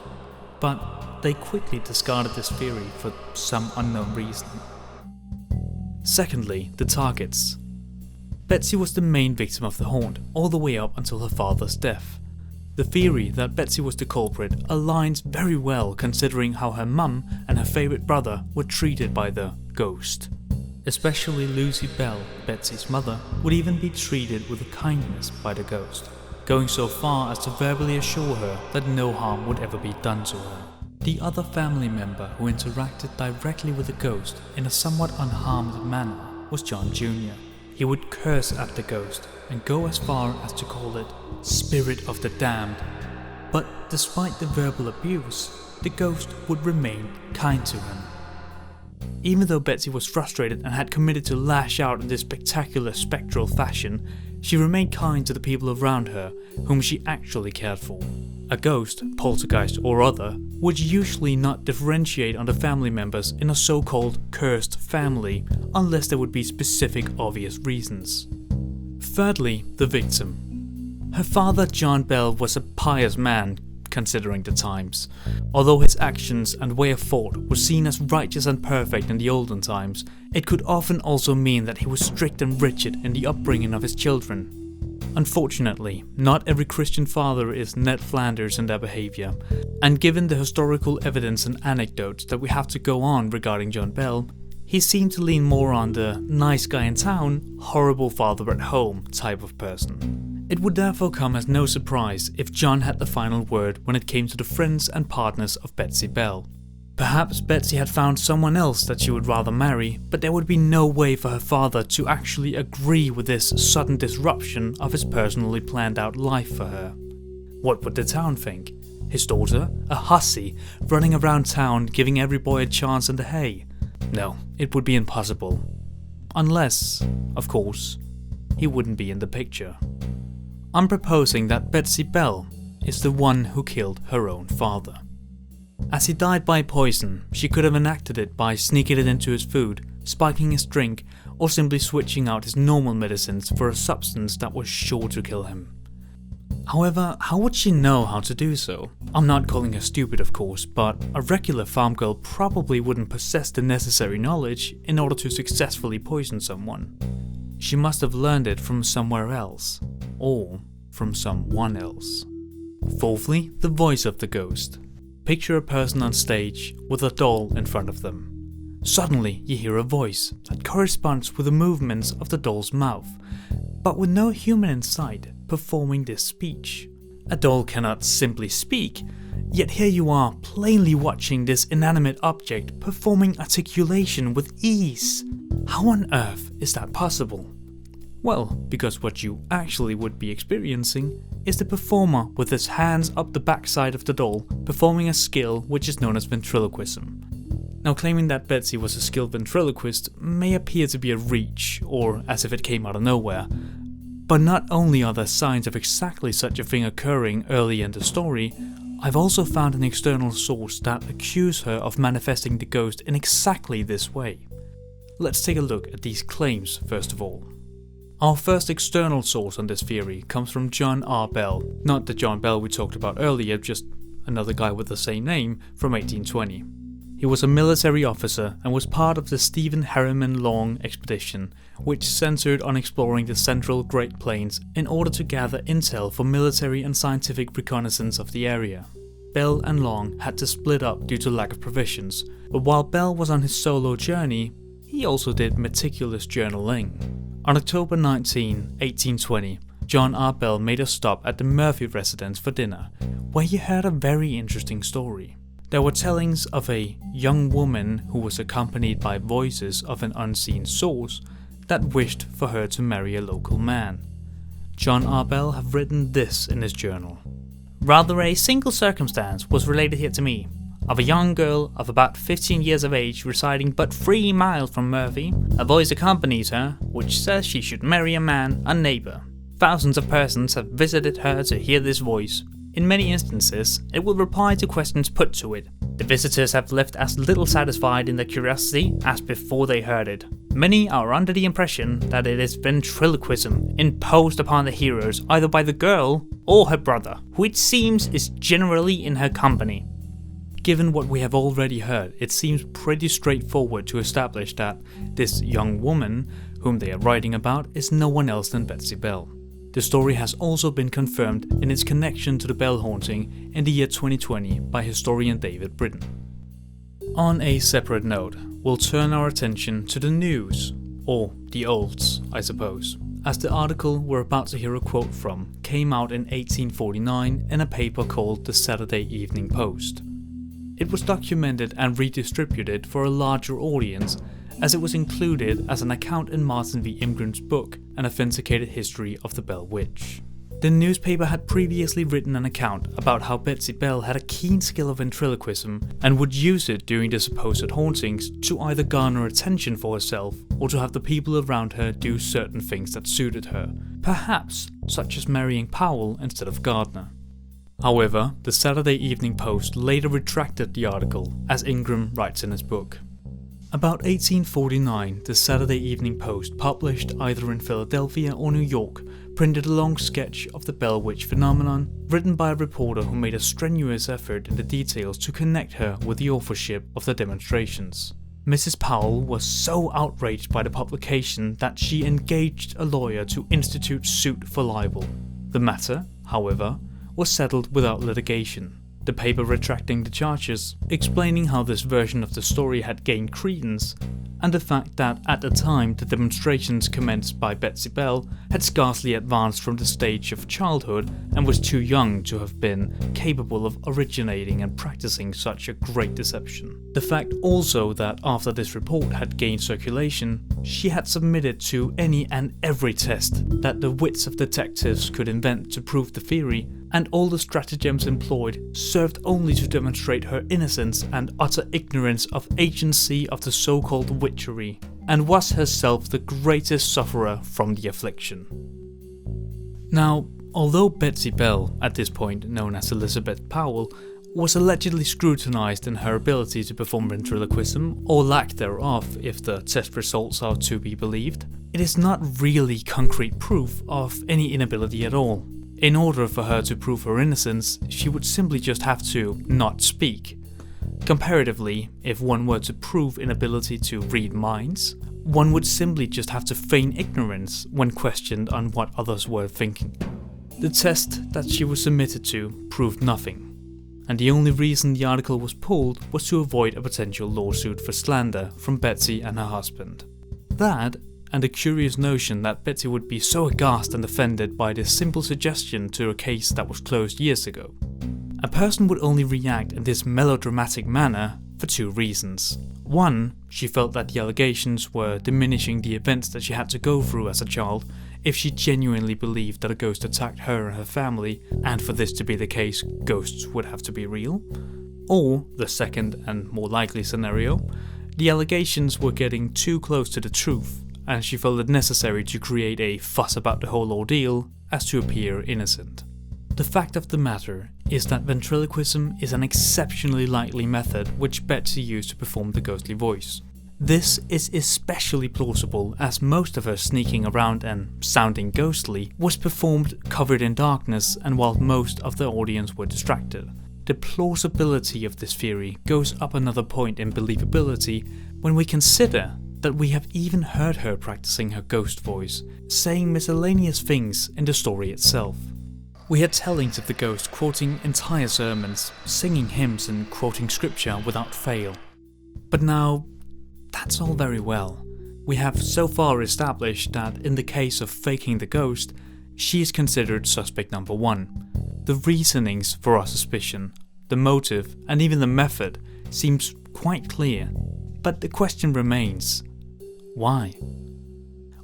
but they quickly discarded this theory for some unknown reason. Secondly, the targets. Betsy was the main victim of the haunt all the way up until her father's death. The theory that Betsy was the culprit aligns very well considering how her mum and her favourite brother were treated by the ghost. Especially Lucy Bell, Betsy's mother, would even be treated with kindness by the ghost, going so far as to verbally assure her that no harm would ever be done to her. The other family member who interacted directly with the ghost in a somewhat unharmed manner was John Jr. He would curse at the ghost and go as far as to call it "spirit of the damned." But despite the verbal abuse, the ghost would remain kind to him. Even though Betsy was frustrated and had committed to lash out in this spectacular spectral fashion, she remained kind to the people around her whom she actually cared for. A ghost, poltergeist or other, would usually not differentiate on the family members in a so-called cursed family unless there would be specific obvious reasons. Thirdly, the victim. Her father John Bell was a pious man considering the times. Although his actions and way of thought were seen as righteous and perfect in the olden times, it could often also mean that he was strict and rigid in the upbringing of his children. Unfortunately, not every Christian father is Ned Flanders in their behaviour, and given the historical evidence and anecdotes that we have to go on regarding John Bell, he seemed to lean more on the nice guy in town, horrible father at home type of person. It would therefore come as no surprise if John had the final word when it came to the friends and partners of Betsy Bell. Perhaps Betsy had found someone else that she would rather marry, but there would be no way for her father to actually agree with this sudden disruption of his personally planned out life for her. What would the town think? His daughter, a hussy, running around town giving every boy a chance in the hay? No, it would be impossible. Unless, of course, he wouldn't be in the picture. I'm proposing that Betsy Bell is the one who killed her own father. As he died by poison, she could have enacted it by sneaking it into his food, spiking his drink, or simply switching out his normal medicines for a substance that was sure to kill him. However, how would she know how to do so? I'm not calling her stupid, of course, but a regular farm girl probably wouldn't possess the necessary knowledge in order to successfully poison someone. She must have learned it from somewhere else, or from someone else. Fourthly, the voice of the ghost. Picture a person on stage with a doll in front of them. Suddenly you hear a voice that corresponds with the movements of the doll's mouth, but with no human in sight performing this speech. A doll cannot simply speak, yet here you are plainly watching this inanimate object performing articulation with ease. How on earth is that possible? Well, because what you actually would be experiencing is the performer with his hands up the backside of the doll performing a skill which is known as ventriloquism. Now, claiming that Betsy was a skilled ventriloquist may appear to be a reach, or as if it came out of nowhere, but not only are there signs of exactly such a thing occurring early in the story, I've also found an external source that accuses her of manifesting the ghost in exactly this way. Let's take a look at these claims first of all. Our first external source on this theory comes from John R. Bell, not the John Bell we talked about earlier, just another guy with the same name from 1820. He was a military officer and was part of the Stephen Harriman Long expedition, which centered on exploring the central Great Plains in order to gather intel for military and scientific reconnaissance of the area. Bell and Long had to split up due to lack of provisions, but while Bell was on his solo journey, he also did meticulous journaling. On October 19, 1820, John R. Bell made a stop at the Murphy residence for dinner, where he heard a very interesting story. There were tellings of a young woman who was accompanied by voices of an unseen source that wished for her to marry a local man. John R. Bell have written this in his journal. Rather, a single circumstance was related here to me, of a young girl of about 15 years of age residing but 3 miles from Murphy. A voice accompanies her, which says she should marry a man, a neighbour. Thousands of persons have visited her to hear this voice. In many instances, it will reply to questions put to it. The visitors have left as little satisfied in their curiosity as before they heard it. Many are under the impression that it is ventriloquism imposed upon the hearers either by the girl or her brother, who it seems is generally in her company. Given what we have already heard, it seems pretty straightforward to establish that this young woman, whom they are writing about, is no one else than Betsy Bell. The story has also been confirmed in its connection to the Bell haunting in the year 2020 by historian David Britton. On a separate note, we'll turn our attention to the news, or the olds, I suppose, as the article we're about to hear a quote from came out in 1849 in a paper called the Saturday Evening Post. It was documented and redistributed for a larger audience, as it was included as an account in Martin v. Immigrant's book, An Authenticated History of the Bell Witch. The newspaper had previously written an account about how Betsy Bell had a keen skill of ventriloquism and would use it during the supposed hauntings to either garner attention for herself or to have the people around her do certain things that suited her, perhaps such as marrying Powell instead of Gardner. However, the Saturday Evening Post later retracted the article, as Ingram writes in his book. About 1849, the Saturday Evening Post, published either in Philadelphia or New York, printed a long sketch of the Bell Witch phenomenon, written by a reporter who made a strenuous effort in the details to connect her with the authorship of the demonstrations. Mrs. Powell was so outraged by the publication that she engaged a lawyer to institute suit for libel. The matter, however, was settled without litigation. The paper retracting the charges, explaining how this version of the story had gained credence, and the fact that at the time the demonstrations commenced by Betsy Bell had scarcely advanced from the stage of childhood and was too young to have been capable of originating and practicing such a great deception. The fact also that after this report had gained circulation, she had submitted to any and every test that the wits of detectives could invent to prove the theory, and all the stratagems employed served only to demonstrate her innocence and utter ignorance of agency of the so-called witchery, and was herself the greatest sufferer from the affliction. Now, although Betsy Bell, at this point known as Elizabeth Powell, was allegedly scrutinized in her ability to perform ventriloquism, or lack thereof if the test results are to be believed, it is not really concrete proof of any inability at all. In order for her to prove her innocence, she would simply just have to not speak. Comparatively, if one were to prove inability to read minds, one would simply just have to feign ignorance when questioned on what others were thinking. The test that she was submitted to proved nothing, and the only reason the article was pulled was to avoid a potential lawsuit for slander from Betsy and her husband. That, and the curious notion that Betsy would be so aghast and offended by this simple suggestion to a case that was closed years ago. A person would only react in this melodramatic manner for 2 reasons. One, she felt that the allegations were diminishing the events that she had to go through as a child if she genuinely believed that a ghost attacked her and her family, and for this to be the case, ghosts would have to be real. Or, the second and more likely scenario, the allegations were getting too close to the truth, and she felt it necessary to create a fuss about the whole ordeal as to appear innocent. The fact of the matter is that ventriloquism is an exceptionally likely method which Betsy used to perform the ghostly voice. This is especially plausible as most of her sneaking around and sounding ghostly was performed covered in darkness and while most of the audience were distracted. The plausibility of this theory goes up another point in believability when we consider that we have even heard her practicing her ghost voice, saying miscellaneous things in the story itself. We had tellings of the ghost quoting entire sermons, singing hymns and quoting scripture without fail. But now, that's all very well. We have so far established that in the case of faking the ghost, she is considered suspect number 1. The reasonings for our suspicion, the motive, and even the method seems quite clear. But the question remains, why?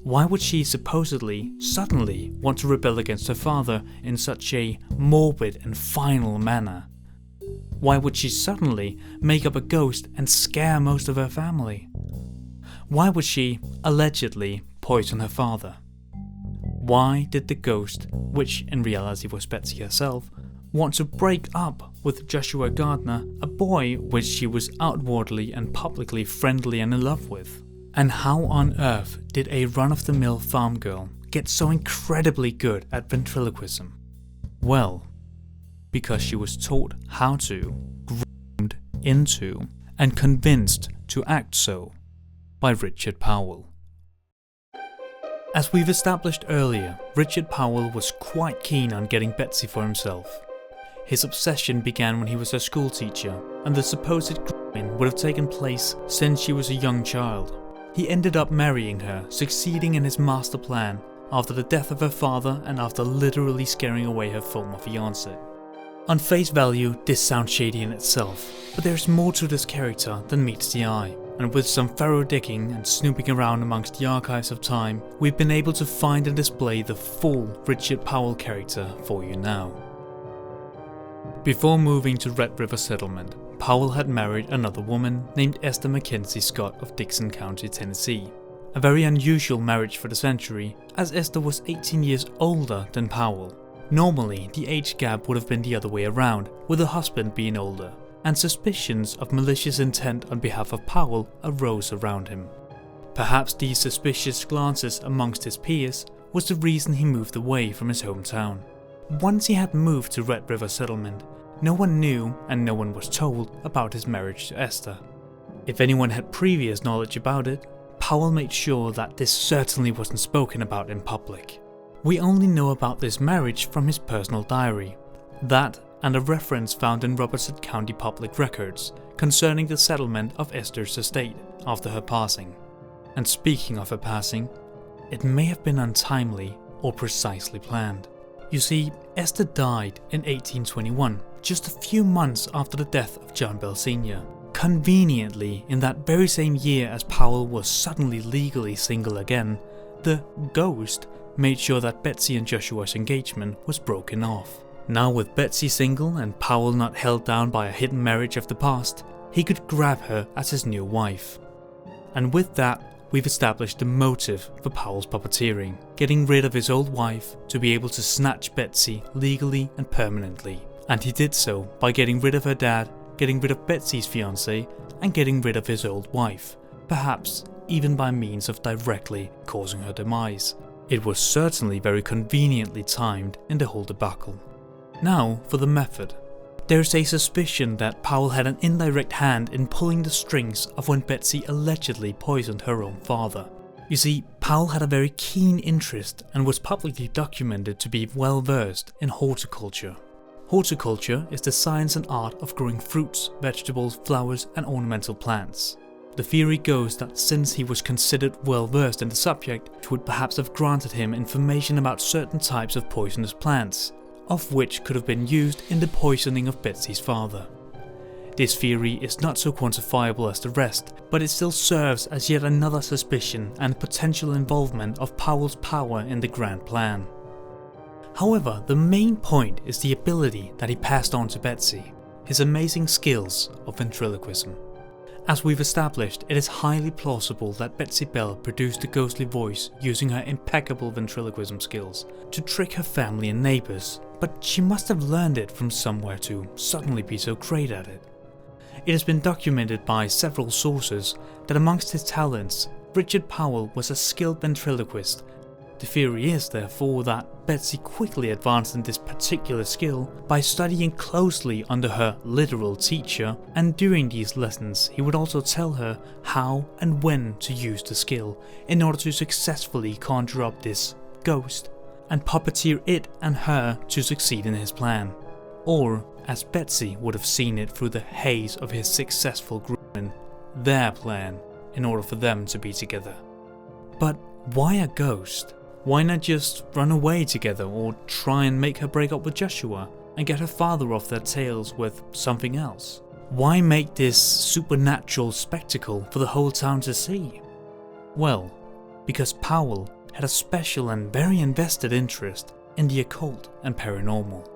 Why would she supposedly, suddenly, want to rebel against her father in such a morbid and final manner? Why would she suddenly make up a ghost and scare most of her family? Why would she, allegedly, poison her father? Why did the ghost, which in reality was Betsy herself, want to break up with Joshua Gardner, a boy which she was outwardly and publicly friendly and in love with? And how on earth did a run-of-the-mill farm girl get so incredibly good at ventriloquism? Well, because she was taught how to, groomed into, and convinced to act so by Richard Powell. As we've established earlier, Richard Powell was quite keen on getting Betsy for himself. His obsession began when he was a schoolteacher, and the supposed grooming would have taken place since she was a young child. He ended up marrying her, succeeding in his master plan after the death of her father and after literally scaring away her former fiancé. On face value, this sounds shady in itself, but there's more to this character than meets the eye, and with some thorough digging and snooping around amongst the archives of time, we've been able to find and display the full Richard Powell character for you now. Before moving to Red River Settlement, Powell had married another woman named Esther Mackenzie Scott of Dixon County, Tennessee. A very unusual marriage for the century, as Esther was 18 years older than Powell. Normally, the age gap would have been the other way around, with the husband being older, and suspicions of malicious intent on behalf of Powell arose around him. Perhaps these suspicious glances amongst his peers was the reason he moved away from his hometown. Once he had moved to Red River Settlement, no one knew and no one was told about his marriage to Esther. If anyone had previous knowledge about it, Powell made sure that this certainly wasn't spoken about in public. We only know about this marriage from his personal diary. That and a reference found in Robertson County public records concerning the settlement of Esther's estate after her passing. And speaking of her passing, it may have been untimely or precisely planned. You see, Esther died in 1821, just a few months after the death of John Bell Sr. Conveniently, in that very same year as Powell was suddenly legally single again, the ghost made sure that Betsy and Joshua's engagement was broken off. Now with Betsy single and Powell not held down by a hidden marriage of the past, he could grab her as his new wife. And with that, we've established the motive for Powell's puppeteering, getting rid of his old wife to be able to snatch Betsy legally and permanently. And he did so by getting rid of her dad, getting rid of Betsy's fiancé, and getting rid of his old wife, perhaps even by means of directly causing her demise. It was certainly very conveniently timed in the whole debacle. Now for the method. There's a suspicion that Powell had an indirect hand in pulling the strings of when Betsy allegedly poisoned her own father. You see, Powell had a very keen interest and was publicly documented to be well versed in horticulture. Horticulture is the science and art of growing fruits, vegetables, flowers and ornamental plants. The theory goes that since he was considered well versed in the subject, it would perhaps have granted him information about certain types of poisonous plants, of which could have been used in the poisoning of Betsy's father. This theory is not so quantifiable as the rest, but it still serves as yet another suspicion and potential involvement of Powell's power in the grand plan. However, the main point is the ability that he passed on to Betsy, his amazing skills of ventriloquism. As we've established, it is highly plausible that Betsy Bell produced the ghostly voice using her impeccable ventriloquism skills to trick her family and neighbours, but she must have learned it from somewhere to suddenly be so great at it. It has been documented by several sources that amongst his talents, Richard Powell was a skilled ventriloquist. The theory is therefore that Betsy quickly advanced in this particular skill by studying closely under her literal teacher, and during these lessons he would also tell her how and when to use the skill in order to successfully conjure up this ghost and puppeteer it and her to succeed in his plan. Or, as Betsy would have seen it through the haze of his successful grooming, their plan in order for them to be together. But why a ghost? Why not just run away together or try and make her break up with Joshua and get her father off their tails with something else? Why make this supernatural spectacle for the whole town to see? Well, because Powell had a special and very invested interest in the occult and paranormal.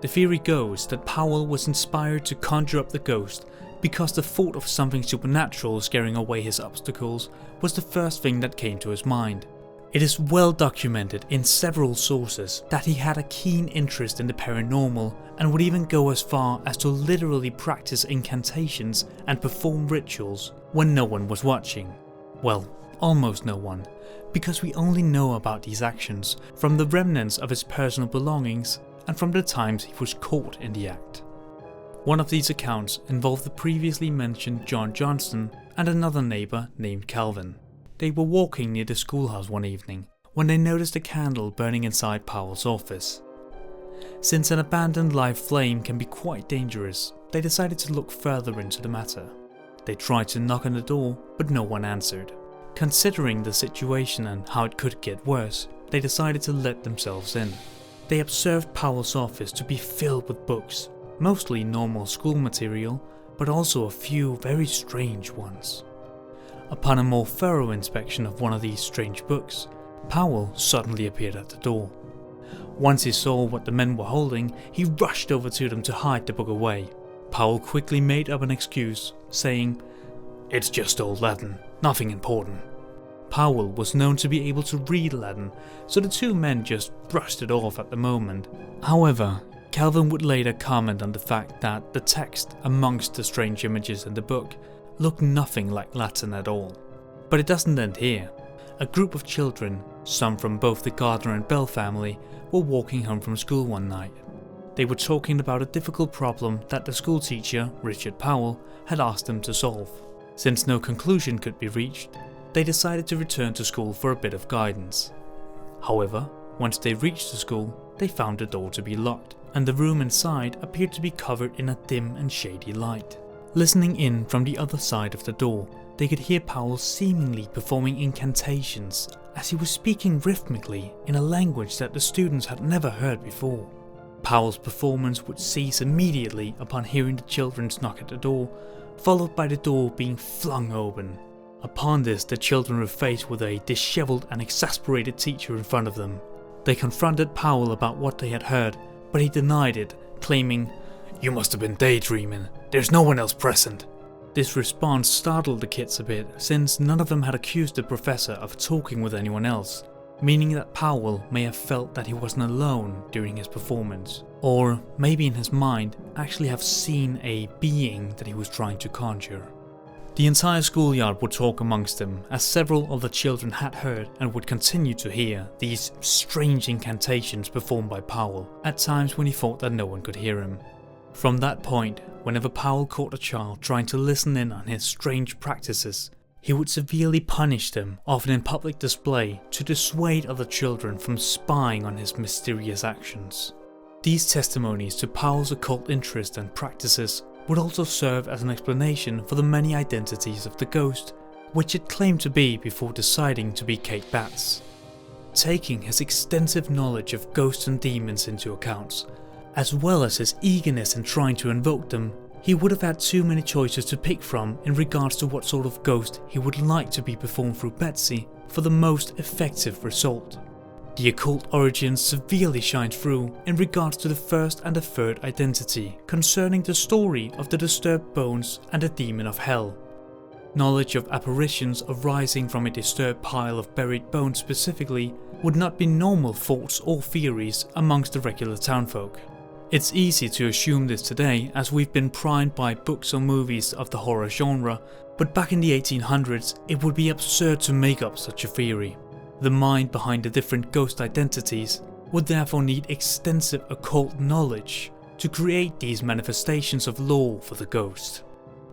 The theory goes that Powell was inspired to conjure up the ghost because the thought of something supernatural scaring away his obstacles was the first thing that came to his mind. It is well documented in several sources that he had a keen interest in the paranormal and would even go as far as to literally practice incantations and perform rituals when no one was watching. Well, almost no one, because we only know about these actions from the remnants of his personal belongings and from the times he was caught in the act. One of these accounts involved the previously mentioned John Johnston and another neighbour named Calvin. They were walking near the schoolhouse one evening when they noticed a candle burning inside Powell's office. Since an abandoned live flame can be quite dangerous, they decided to look further into the matter. They tried to knock on the door, but no one answered. Considering the situation and how it could get worse, they decided to let themselves in. They observed Powell's office to be filled with books, mostly normal school material, but also a few very strange ones. Upon a more thorough inspection of one of these strange books, Powell suddenly appeared at the door. Once he saw what the men were holding, he rushed over to them to hide the book away. Powell quickly made up an excuse, saying, "It's just old Latin, nothing important." Powell was known to be able to read Latin, so the two men just brushed it off at the moment. However, Calvin would later comment on the fact that the text amongst the strange images in the book looked nothing like Latin at all. But it doesn't end here. A group of children, some from both the Gardner and Bell family, were walking home from school one night. They were talking about a difficult problem that the school teacher, Richard Powell, had asked them to solve. Since no conclusion could be reached, they decided to return to school for a bit of guidance. However, once they reached the school, they found the door to be locked, and the room inside appeared to be covered in a dim and shady light. Listening in from the other side of the door, they could hear Powell seemingly performing incantations as he was speaking rhythmically in a language that the students had never heard before. Powell's performance would cease immediately upon hearing the children's knock at the door, followed by the door being flung open. Upon this, the children were faced with a disheveled and exasperated teacher in front of them. They confronted Powell about what they had heard, but he denied it, claiming, "You must have been daydreaming, there's no one else present." This response startled the kids a bit, since none of them had accused the professor of talking with anyone else, meaning that Powell may have felt that he wasn't alone during his performance, or maybe in his mind actually have seen a being that he was trying to conjure. The entire schoolyard would talk amongst them, as several of the children had heard and would continue to hear these strange incantations performed by Powell, at times when he thought that no one could hear him. From that point, whenever Powell caught a child trying to listen in on his strange practices, he would severely punish them, often in public display, to dissuade other children from spying on his mysterious actions. These testimonies to Powell's occult interest and practices would also serve as an explanation for the many identities of the ghost, which it claimed to be before deciding to be Kate Batts. Taking his extensive knowledge of ghosts and demons into account, as well as his eagerness in trying to invoke them, he would have had too many choices to pick from in regards to what sort of ghost he would like to be performed through Betsy for the most effective result. The occult origins severely shine through in regards to the first and the third identity concerning the story of the disturbed bones and the demon of hell. Knowledge of apparitions arising from a disturbed pile of buried bones specifically would not be normal thoughts or theories amongst the regular townfolk. It's easy to assume this today as we've been primed by books or movies of the horror genre, but back in the 1800s it would be absurd to make up such a theory. The mind behind the different ghost identities would therefore need extensive occult knowledge to create these manifestations of lore for the ghost.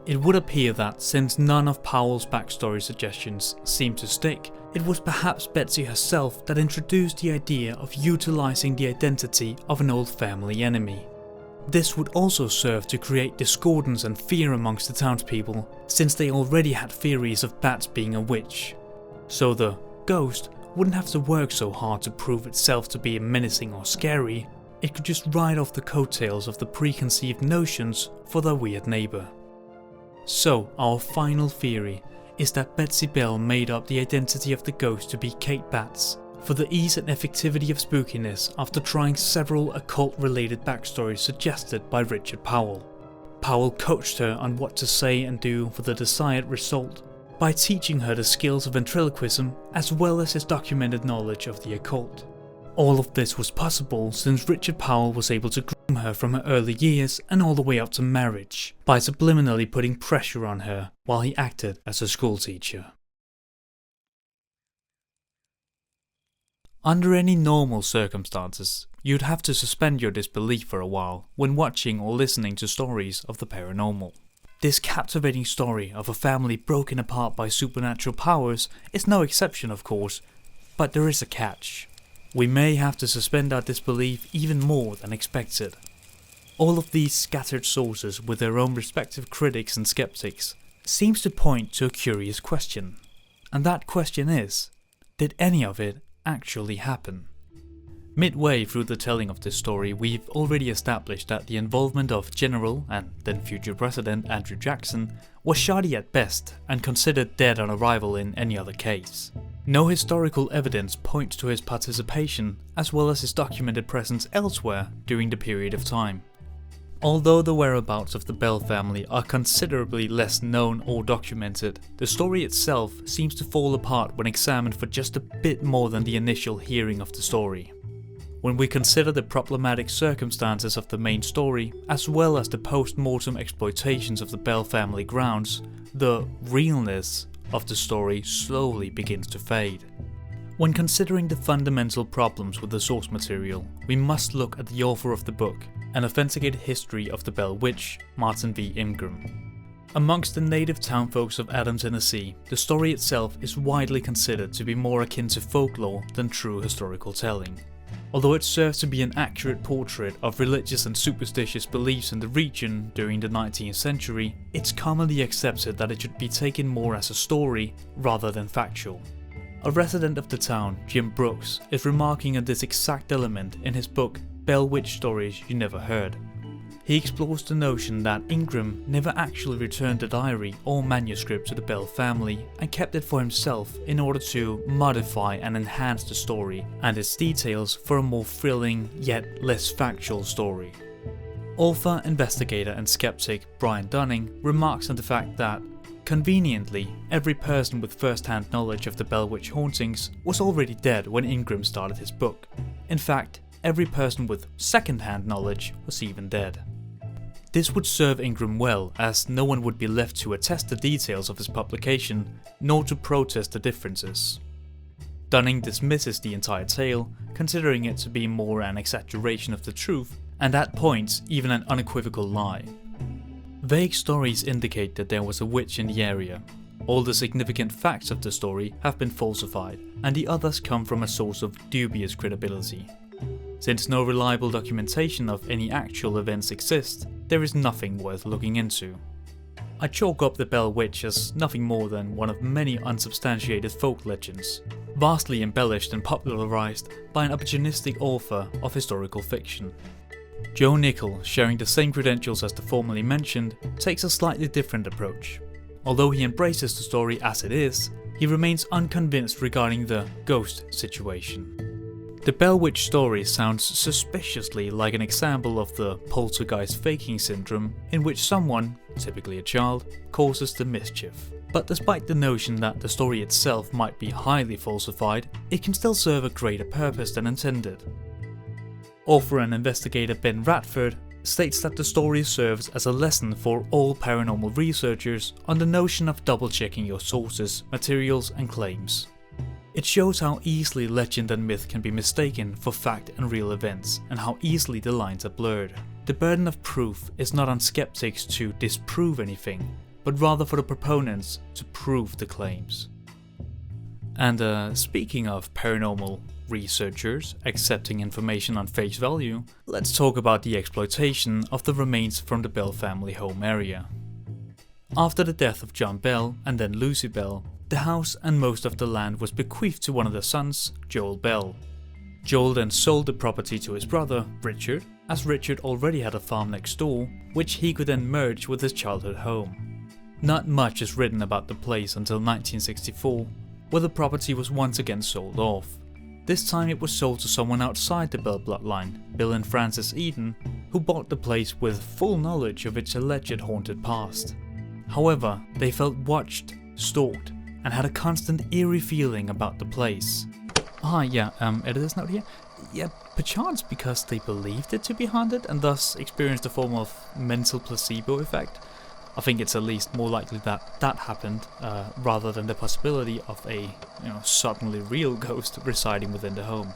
It would appear that since none of Powell's backstory suggestions seemed to stick, it was perhaps Betsy herself that introduced the idea of utilizing the identity of an old family enemy. This would also serve to create discordance and fear amongst the townspeople, since they already had theories of Bats being a witch. So the ghost wouldn't have to work so hard to prove itself to be menacing or scary, it could just ride off the coattails of the preconceived notions for their weird neighbour. So our final theory is that Betsy Bell made up the identity of the ghost to be Kate Batts for the ease and effectivity of spookiness after trying several occult-related backstories suggested by Richard Powell. Powell coached her on what to say and do for the desired result by teaching her the skills of ventriloquism as well as his documented knowledge of the occult. All of this was possible since Richard Powell was able to groom her from her early years and all the way up to marriage by subliminally putting pressure on her while he acted as a schoolteacher. Under any normal circumstances, you'd have to suspend your disbelief for a while when watching or listening to stories of the paranormal. This captivating story of a family broken apart by supernatural powers is no exception, of course, but there is a catch. We may have to suspend our disbelief even more than expected. All of these scattered sources with their own respective critics and skeptics seems to point to a curious question. And that question is, did any of it actually happen? Midway through the telling of this story, we've already established that the involvement of General and then future President Andrew Jackson was shoddy at best and considered dead on arrival in any other case. No historical evidence points to his participation as well as his documented presence elsewhere during the period of time. Although the whereabouts of the Bell family are considerably less known or documented, the story itself seems to fall apart when examined for just a bit more than the initial hearing of the story. When we consider the problematic circumstances of the main story, as well as the post-mortem exploitations of the Bell family grounds, the realness of the story slowly begins to fade. When considering the fundamental problems with the source material, we must look at the author of the book, An Authenticated History of the Bell Witch, Martin V. Ingram. Amongst the native townfolks of Adams, Tennessee, the story itself is widely considered to be more akin to folklore than true historical telling. Although it serves to be an accurate portrait of religious and superstitious beliefs in the region during the 19th century, it's commonly accepted that it should be taken more as a story rather than factual. A resident of the town, Jim Brooks, is remarking on this exact element in his book Bell Witch Stories You Never Heard. He explores the notion that Ingram never actually returned the diary or manuscript to the Bell family and kept it for himself in order to modify and enhance the story and its details for a more thrilling yet less factual story. Author, investigator and skeptic Brian Dunning remarks on the fact that, conveniently, every person with first-hand knowledge of the Bell Witch hauntings was already dead when Ingram started his book. In fact, every person with second-hand knowledge was even dead. This would serve Ingram well, as no one would be left to attest the details of his publication, nor to protest the differences. Dunning dismisses the entire tale, considering it to be more an exaggeration of the truth, and at points even an unequivocal lie. Vague stories indicate that there was a witch in the area. All the significant facts of the story have been falsified, and the others come from a source of dubious credibility. Since no reliable documentation of any actual events exists, there is nothing worth looking into. I chalk up the Bell Witch as nothing more than one of many unsubstantiated folk legends, vastly embellished and popularized by an opportunistic author of historical fiction. Joe Nickell, sharing the same credentials as the formerly mentioned, takes a slightly different approach. Although he embraces the story as it is, he remains unconvinced regarding the ghost situation. The Bell Witch story sounds suspiciously like an example of the Poltergeist faking syndrome, in which someone, typically a child, causes the mischief. But despite the notion that the story itself might be highly falsified, it can still serve a greater purpose than intended. Author and investigator Ben Radford states that the story serves as a lesson for all paranormal researchers on the notion of double-checking your sources, materials and claims. It shows how easily legend and myth can be mistaken for fact and real events, and how easily the lines are blurred. The burden of proof is not on skeptics to disprove anything, but rather for the proponents to prove the claims. And speaking of paranormal researchers accepting information on face value, let's talk about the exploitation of the remains from the Bell family home area. After the death of John Bell and then Lucy Bell, the house and most of the land was bequeathed to one of their sons, Joel Bell. Joel then sold the property to his brother, Richard, as Richard already had a farm next door, which he could then merge with his childhood home. Not much is written about the place until 1964, where the property was once again sold off. This time it was sold to someone outside the Bell bloodline, Bill and Frances Eden, who bought the place with full knowledge of its alleged haunted past. However, they felt watched, stalked, and had a constant eerie feeling about the place. Editor's note here. Yeah, perchance because they believed it to be haunted and thus experienced a form of mental placebo effect. I think it's at least more likely that that happened, rather than the possibility of a, suddenly real ghost residing within the home.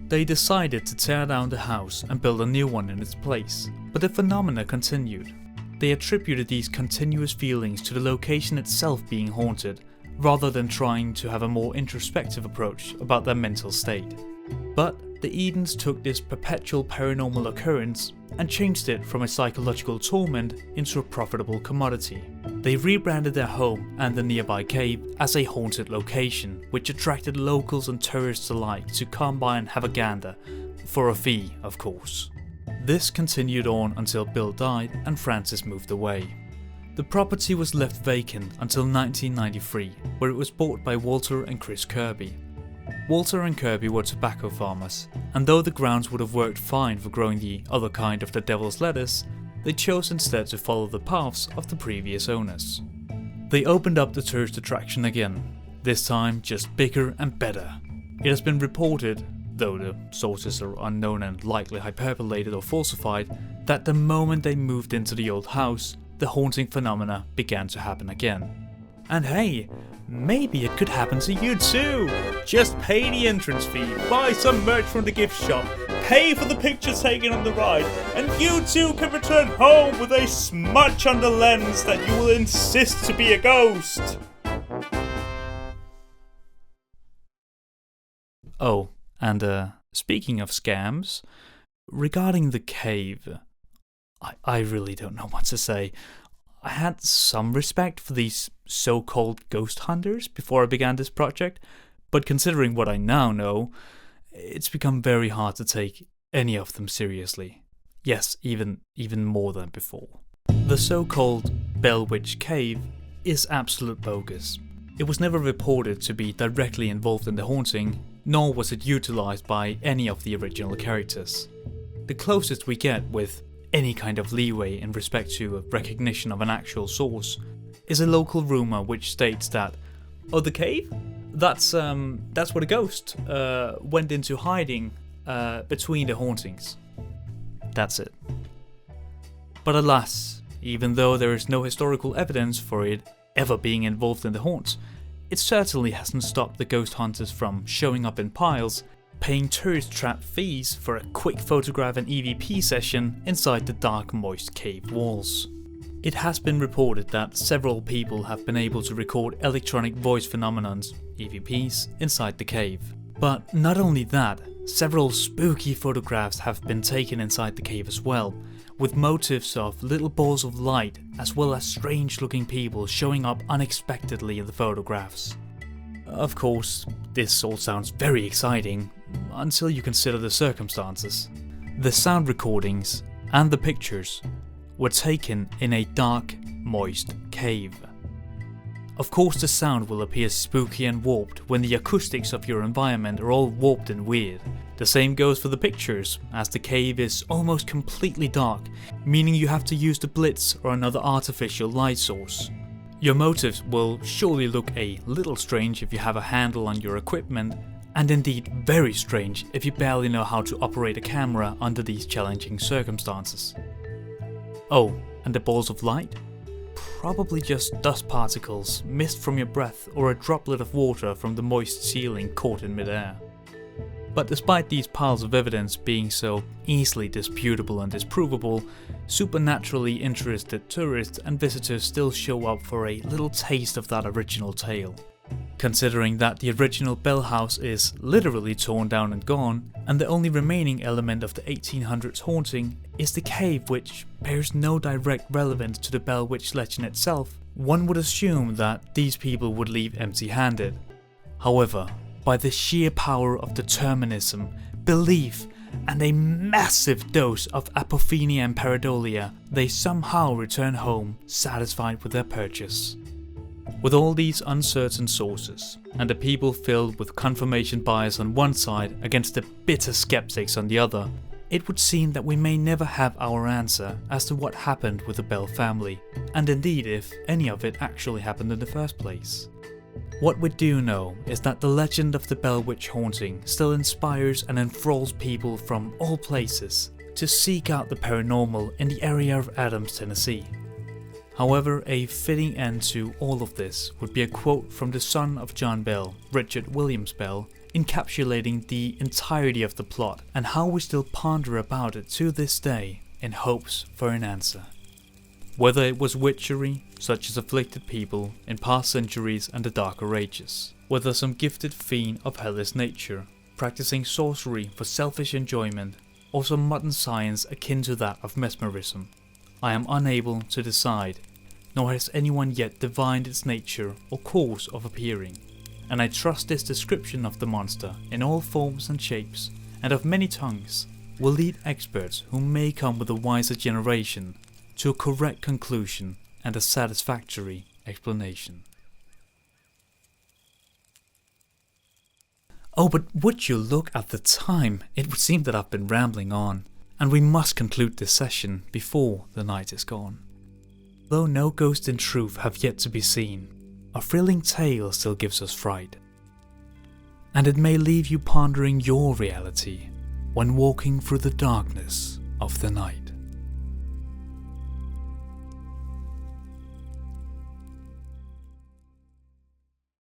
They decided to tear down the house and build a new one in its place, but the phenomena continued. They attributed these continuous feelings to the location itself being haunted, rather than trying to have a more introspective approach about their mental state. But the Edens took this perpetual paranormal occurrence and changed it from a psychological torment into a profitable commodity. They rebranded their home and the nearby cave as a haunted location, which attracted locals and tourists alike to come by and have a gander, for a fee, of course. This continued on until Bill died and Frances moved away. The property was left vacant until 1993, where it was bought by Walter and Chris Kirby. Walter and Kirby were tobacco farmers, and though the grounds would have worked fine for growing the other kind of the devil's lettuce, they chose instead to follow the paths of the previous owners. They opened up the tourist attraction again, this time just bigger and better. It has been reported, though the sources are unknown and likely hyperbolated or falsified, that the moment they moved into the old house, the haunting phenomena began to happen again. And hey, maybe it could happen to you too! Just pay the entrance fee, buy some merch from the gift shop, pay for the picture taken on the ride, and you too can return home with a smudge on the lens that you will insist to be a ghost! Oh, and speaking of scams, regarding the cave, I really don't know what to say. I had some respect for these so-called ghost hunters before I began this project, but considering what I now know, it's become very hard to take any of them seriously. Yes, even more than before. The so-called Bell Witch Cave is absolute bogus. It was never reported to be directly involved in the haunting, nor was it utilized by any of the original characters. The closest we get with any kind of leeway in respect to recognition of an actual source is a local rumor which states that, oh, the cave? That's where the ghost went into hiding between the hauntings. That's it. But alas, even though there is no historical evidence for it ever being involved in the haunts, it certainly hasn't stopped the ghost hunters from showing up in piles, paying tourist trap fees for a quick photograph and EVP session inside the dark, moist cave walls. It has been reported that several people have been able to record electronic voice phenomenons, EVPs, inside the cave. But not only that, several spooky photographs have been taken inside the cave as well, with motifs of little balls of light as well as strange looking people showing up unexpectedly in the photographs. Of course, this all sounds very exciting, until you consider the circumstances. The sound recordings and the pictures were taken in a dark, moist cave. Of course the sound will appear spooky and warped when the acoustics of your environment are all warped and weird. The same goes for the pictures, as the cave is almost completely dark, meaning you have to use the blitz or another artificial light source. Your motives will surely look a little strange if you have a handle on your equipment, and indeed very strange if you barely know how to operate a camera under these challenging circumstances. Oh, and the balls of light? Probably just dust particles, mist from your breath, or a droplet of water from the moist ceiling caught in midair. But despite these piles of evidence being so easily disputable and disprovable, supernaturally interested tourists and visitors still show up for a little taste of that original tale. Considering that the original Bell House is literally torn down and gone, and the only remaining element of the 1800s haunting is the cave, which bears no direct relevance to the Bell Witch legend itself, one would assume that these people would leave empty-handed. However, by the sheer power of determinism, belief, and a massive dose of apophenia and pareidolia, they somehow return home satisfied with their purchase. With all these uncertain sources, and the people filled with confirmation bias on one side against the bitter skeptics on the other, it would seem that we may never have our answer as to what happened with the Bell family, and indeed if any of it actually happened in the first place. What we do know is that the legend of the Bell Witch haunting still inspires and enthralls people from all places to seek out the paranormal in the area of Adams, Tennessee. However, a fitting end to all of this would be a quote from the son of John Bell, Richard Williams Bell, encapsulating the entirety of the plot and how we still ponder about it to this day in hopes for an answer. Whether it was witchery, such as afflicted people in past centuries and the darker ages, whether some gifted fiend of hellish nature, practicing sorcery for selfish enjoyment, or some modern science akin to that of mesmerism, I am unable to decide, nor has anyone yet divined its nature or cause of appearing, and I trust this description of the monster in all forms and shapes, and of many tongues, will lead experts who may come with a wiser generation to a correct conclusion and a satisfactory explanation. Oh, but would you look at the time? It would seem that I've been rambling on, and we must conclude this session before the night is gone. Though no ghosts in truth have yet to be seen, a thrilling tale still gives us fright. And it may leave you pondering your reality when walking through the darkness of the night.